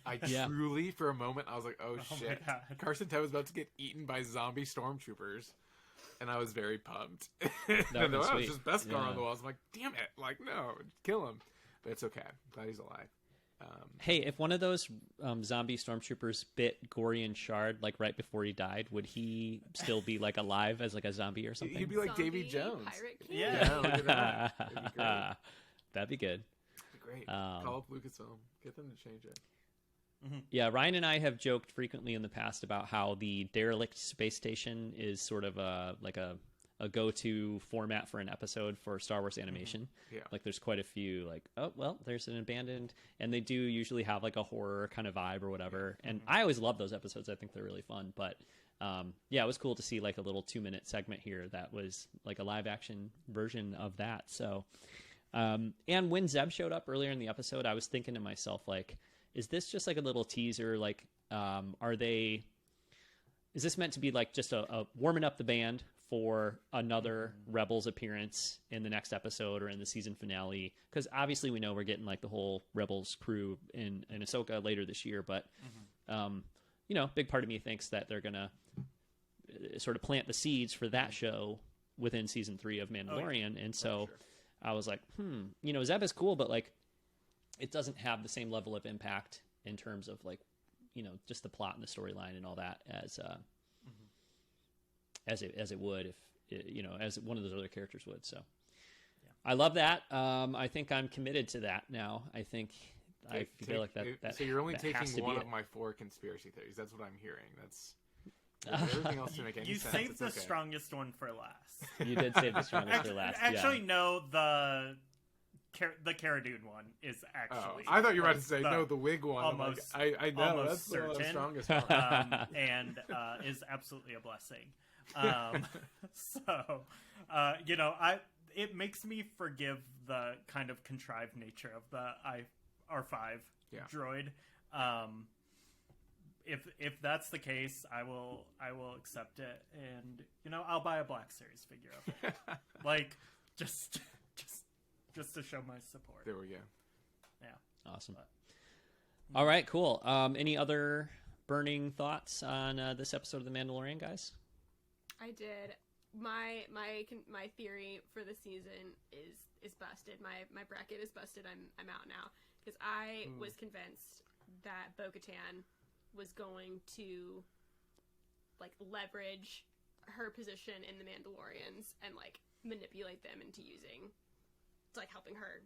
I truly, for a moment, I was like, oh shit, Carson Teo was about to get eaten by zombie stormtroopers. And I was very pumped. That was sweet. It's just Beskar on the walls. I'm like, damn it. Like, no, kill him. But it's okay. I'm glad he's alive. Hey, if one of those zombie stormtroopers bit Gorian Shard like right before he died, would he still be like alive as like a zombie or something? He'd be like Davy Jones. Pirate King? Yeah, look at that. That'd be great. That'd be good. That'd be great. Call up Lucasfilm. Get them to change it. Yeah, Ryan and I have joked frequently in the past about how the derelict space station is sort of a go-to format for an episode for Star Wars animation. Yeah. Like there's quite a few like, oh, well, there's an abandoned, and they do usually have like a horror kind of vibe or whatever. And I always love those episodes. I think they're really fun. But it was cool to see like a little 2-minute segment here that was like a live action version of that. So, and when Zeb showed up earlier in the episode, I was thinking to myself, like, is this just like a little teaser? Like, is this meant to be like just a warming up the band for another Rebels appearance in the next episode or in the season finale? Because obviously we know we're getting like the whole Rebels crew in Ahsoka later this year, but big part of me thinks that they're gonna sort of plant the seeds for that show within season 3 of Mandalorian, and so I was like, Zeb is cool, but like, it doesn't have the same level of impact in terms of like, just the plot and the storyline and all that as it would if as one of those other characters would. So I love that. I think I'm committed to that now. I think I feel like that. So you're only taking one of my 4 conspiracy theories. That's what I'm hearing. That's everything else to make any sense. You saved the strongest one for last. You did save the strongest for last. Actually, no, the Cara Dune one is actually. I thought you were about to say no. The wig one. Almost. I know almost that's the strongest one. And is absolutely a blessing. It makes me forgive the kind of contrived nature of the R5 droid. If that's the case, I will accept it, and I'll buy a Black Series figure of it. Like just to show my support. There we go. Yeah. Awesome. All right, cool. Any other burning thoughts on this episode of The Mandalorian, guys? I did. My theory for the season is busted. My bracket is busted. I'm out now because I was convinced that Bo-Katan was going to like leverage her position in the Mandalorians and like manipulate them into helping her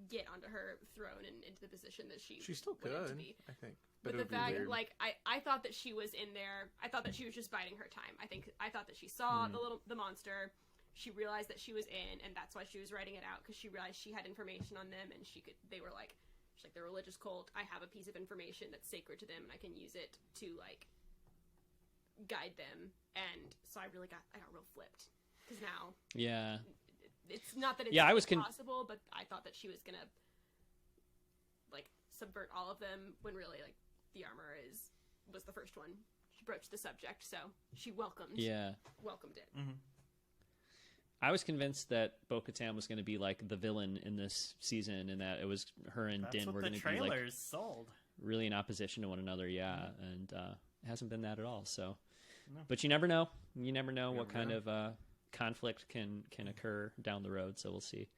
get onto her throne and into the position that she's still good to be. I think. But the fact, like, I thought that she was in there. I thought that she was just biding her time. I thought that she saw the monster. She realized that she was in, and that's why she was writing it out, because she realized she had information on them, and she's like, they're a religious cult. I have a piece of information that's sacred to them, and I can use it to like guide them. And so I got real flipped because now, it's not that it's I was impossible, but I thought that she was gonna like subvert all of them when really like the armor was the first one. She broached the subject, so she welcomed it. Mm-hmm. I was convinced that Bo-Katan was going to be like the villain in this season, and that it was her and Din were going to be like sold. really in opposition to one another. Yeah, and it hasn't been that at all. So, but you never know. You never know what kind of conflict can occur down the road. So we'll see.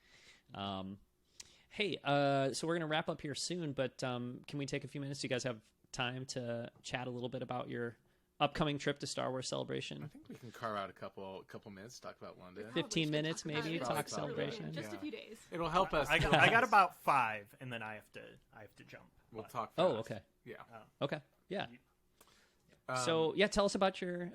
Hey, so we're going to wrap up here soon, but can we take a few minutes? Do you guys have time to chat a little bit about your upcoming trip to Star Wars Celebration? I think we can carve out a couple minutes to talk about London. 15 minutes maybe, talk Celebration. Just a few days. It'll help us. I got about 5, and then I have to jump. We'll talk fast. Oh, okay. Yeah. Okay. Yeah. So tell us about your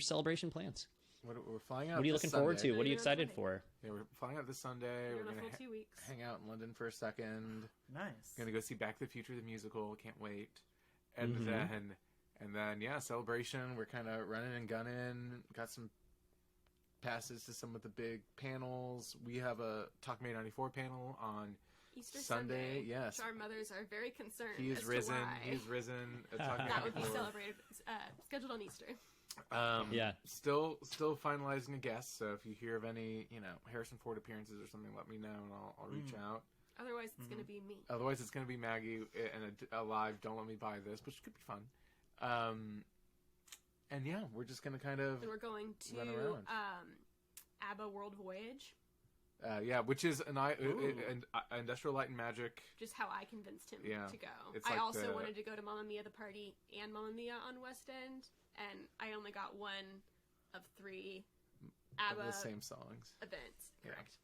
celebration plans. We're flying out. What are you looking forward to? What are you excited for? Yeah, we're flying out this Sunday. We're gonna 2 weeks. hang out in London for a second. Nice. Gonna go see Back to the Future the musical. Can't wait. And then yeah, celebration. We're kind of running and gunning. Got some passes to some of the big panels. We have a Talk May 94 panel on Easter Sunday. Yes. Which our mothers are very concerned. He is as risen. To why. He is risen. That would be celebrated, scheduled on Easter. Still finalizing a guest. So if you hear of any, Harrison Ford appearances or something, let me know and I'll reach out. Otherwise, it's going to be me. Otherwise, it's going to be Maggie and a live "Don't Let Me Buy This," which could be fun. And yeah, we're just going to kind of. And we're going to run around. ABBA World Voyage. Which is an Industrial Light and Magic. Just how I convinced him to go. It's I like also wanted to go to Mamma Mia the Party and Mamma Mia on West End, and I only got one of 3 ABBA of the same songs events. Correct.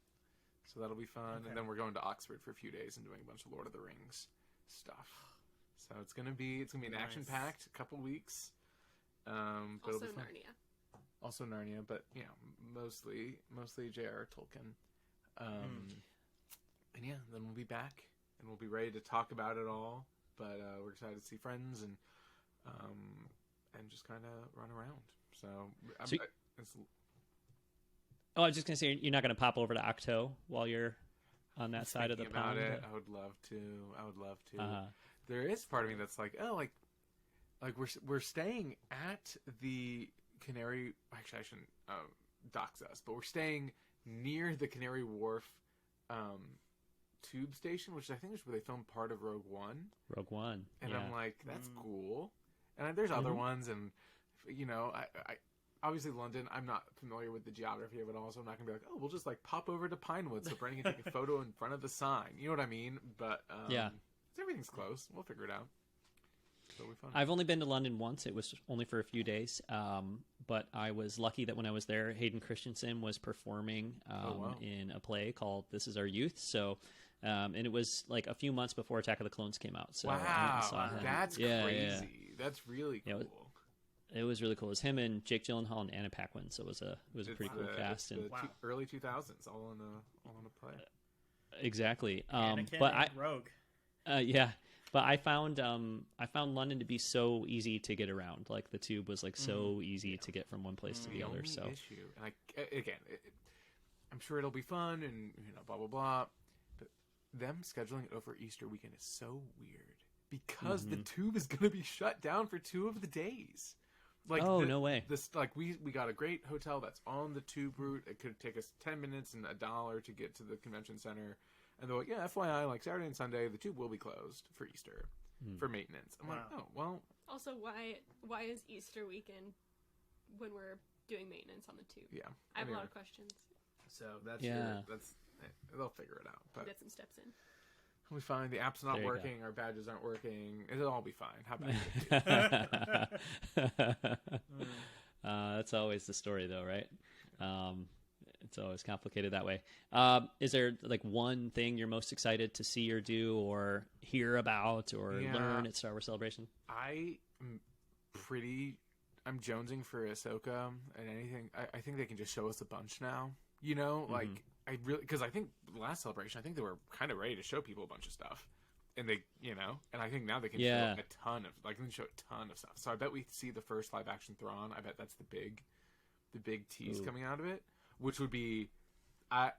So that'll be fun, and then we're going to Oxford for a few days and doing a bunch of Lord of the Rings stuff. So it's gonna be an action-packed couple weeks. But also Narnia. Also Narnia, but mostly J.R.R. Tolkien. And yeah, then we'll be back and we'll be ready to talk about it all. But we're excited to see friends and just kind of run around. So I was just gonna say, you're not gonna pop over to Octo while you're on that side of the pond. I would love to. There is part of me that's like, we're staying at the Canary. Actually, I shouldn't dox us, but we're staying near the Canary Wharf tube station, which I think is where they filmed part of Rogue One. And I'm like, that's cool. And there's other ones, and I obviously London. I'm not familiar with the geography of it all, so I'm not gonna be like, we'll just pop over to Pinewood so Brendan can take a photo in front of the sign. You know what I mean? But everything's close. We'll figure it out. It'll be fun. I've only been to London once. It was only for a few days, but I was lucky that when I was there, Hayden Christensen was performing in a play called "This Is Our Youth." So, and it was like a few months before Attack of the Clones came out. So that's crazy. Yeah. That's really cool. It was really cool. It was him and Jake Gyllenhaal and Anna Paquin. So it was a pretty cool cast. And early 2000s, all in a play. Exactly. Anakin and Rogue. But I found London to be so easy to get around. Like the tube was so easy to get from one place to the other. So issue, and I'm sure it'll be fun and blah blah blah. But them scheduling it over Easter weekend is so weird because the tube is going to be shut down for 2 of the days. No way. We got a great hotel that's on the tube route. It could take us 10 minutes and $1 to get to the convention center. And they're like, yeah, FYI, Saturday and Sunday, the tube will be closed for Easter for maintenance. I'm like, oh, well. Also, why is Easter weekend when we're doing maintenance on the tube? Yeah. I have a lot of questions. So that's they'll figure it out. But we'll get some steps in. We'll be fine. The app's not working. Our badges aren't working. It'll all be fine. How about you? That's always the story, though, right? It's always complicated that way. Is there one thing you're most excited to see or do or hear about or learn at Star Wars Celebration? I'm jonesing for Ahsoka and anything. I think they can just show us a bunch now. Because I think last Celebration, I think they were kind of ready to show people a bunch of stuff. And they, and I think now they can show a ton of stuff. So I bet we see the first live action Thrawn. I bet that's the big tease coming out of it. Which would be I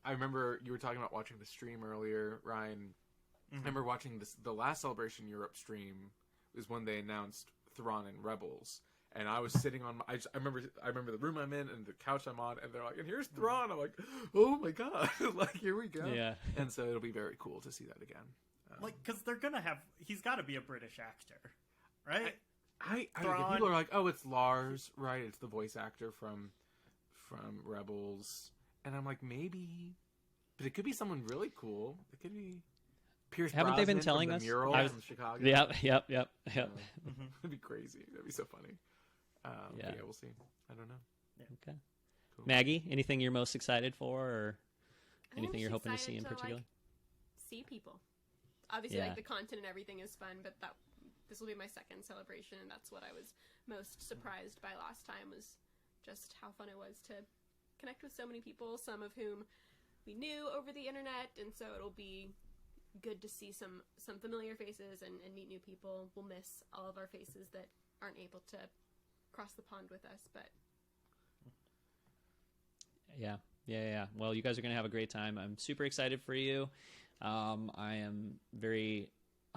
remember you were talking about watching the stream earlier, Ryan. I remember watching the last Celebration Europe stream is when they announced Thrawn and Rebels, and I was sitting on I remember the room I'm in and the couch I'm on, and they're like, and here's Thrawn. I'm like, oh my god, like here we go. Yeah. And so it'll be very cool to see that again. Because they're gonna he's got to be a British actor, right? I people are like, oh, it's Lars, right? It's the voice actor from Rebels, and I'm like, maybe, but it could be someone really cool. It could be Pierce. Haven't Brosnan they been telling from us? The Mural from Chicago. Yep. That'd be crazy. That'd be so funny. Yeah, we'll see. I don't know. Yeah. Okay. Cool. Maggie, anything you're most excited for, or anything you're hoping to see in particular? See people. Obviously, the content and everything is fun, but this will be my second celebration, and that's what I was most surprised by last time, was just how fun it was to connect with so many people, some of whom we knew over the internet, and so it'll be good to see some familiar faces and meet new people. We'll miss all of our faces that aren't able to cross the pond with us, but yeah. Well, you guys are going to have a great time. I'm super excited for you. I am very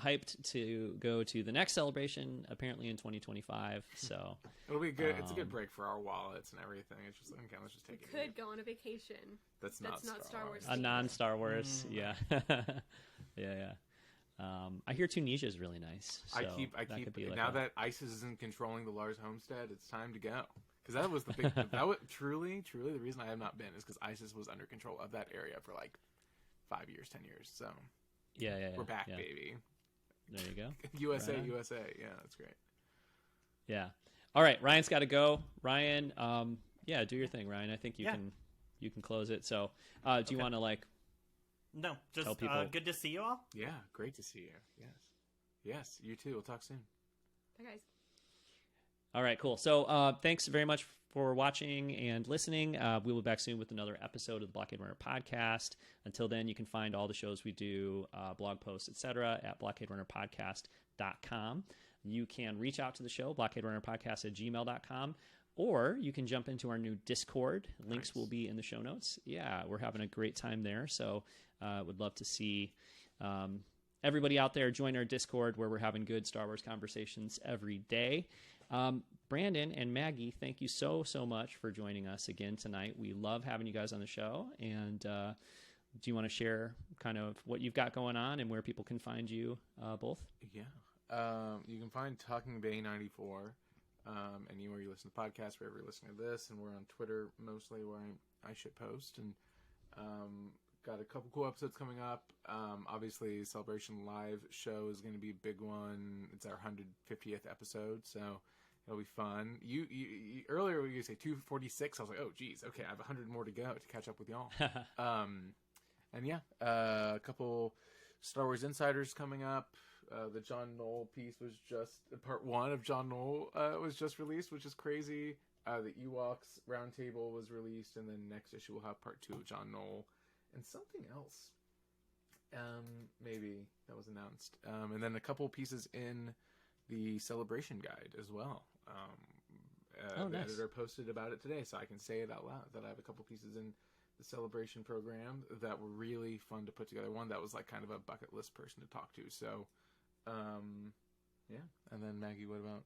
hyped to go to the next celebration, apparently in 2025. So it'll be good. It's a good break for our wallets and everything. It's just okay. Let's just take it. Could go on a vacation. That's not Star Wars. A non-Star Wars. Yeah. I hear Tunisia is really nice. So I keep now that ISIS isn't controlling the Lars homestead, it's time to go. Because that was the big. That was truly the reason I have not been is because ISIS was under control of that area for like 5 years, 10 years. So we're back, baby. There you go. USA. Yeah, that's great. Yeah. All right, Ryan's got to go. Ryan, do your thing, Ryan. I think you can close it. So, do you want to No, just tell people? Good to see you all. Yeah, great to see you. Yes, you too. We'll talk soon. Bye, guys. All right, cool. So thanks very much for watching and listening. We'll be back soon with another episode of the Blockade Runner podcast. Until then, you can find all the shows we do, blog posts, etc., at blockaderunnerpodcast.com. You can reach out to the show, blockaderunnerpodcast@gmail.com, or you can jump into our new Discord. Links will be in the show notes. Yeah, we're having a great time there, so would love to see everybody out there join our Discord, where we're having good Star Wars conversations every day. Brandon and Maggie, thank you so much for joining us again tonight. We love having you guys on the show. And do you want to share kind of what you've got going on and where people can find you both? Yeah. You can find Talking Bay 94 anywhere you listen to podcasts, wherever you're listening to this. And we're on Twitter mostly, where I shit post. And got a couple cool episodes coming up. Obviously, Celebration Live show is going to be a big one. It's our 150th episode, so it'll be fun. You earlier you say 246. I was like, oh geez, okay, I have 100 more to go to catch up with y'all. And yeah, a couple Star Wars Insiders coming up. The John Knoll piece was just part 1 of John Knoll was just released, which is crazy. The Ewoks Roundtable was released, and then next issue we'll have part 2 of John Knoll. And something else, maybe that was announced, and then a couple pieces in the Celebration Guide as well. The editor posted about it today, so I can say it out loud that I have a couple pieces in the Celebration program that were really fun to put together. One that was like kind of a bucket list person to talk to. So, yeah. And then Maggie, what about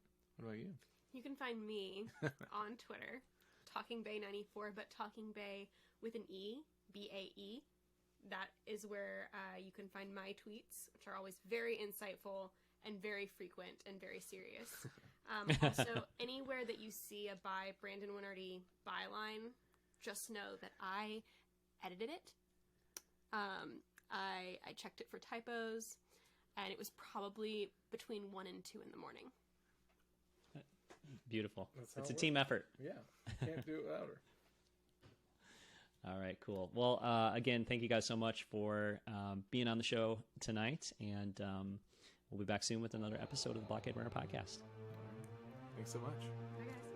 you? You can find me on Twitter, TalkingBay94, but Talking Bay with an E. BAE. That is where you can find my tweets, which are always very insightful and very frequent and very serious. Also, anywhere that you see a by Brandon Winardy byline, just know that I edited it. I checked it for typos, and it was probably between 1 and 2 in the morning. Beautiful. It's a team effort. Yeah, can't do it without her. All right, cool. Well, again, thank you guys so much for being on the show tonight, and we'll be back soon with another episode of the Blockade Runner podcast. Thanks so much. Bye, guys.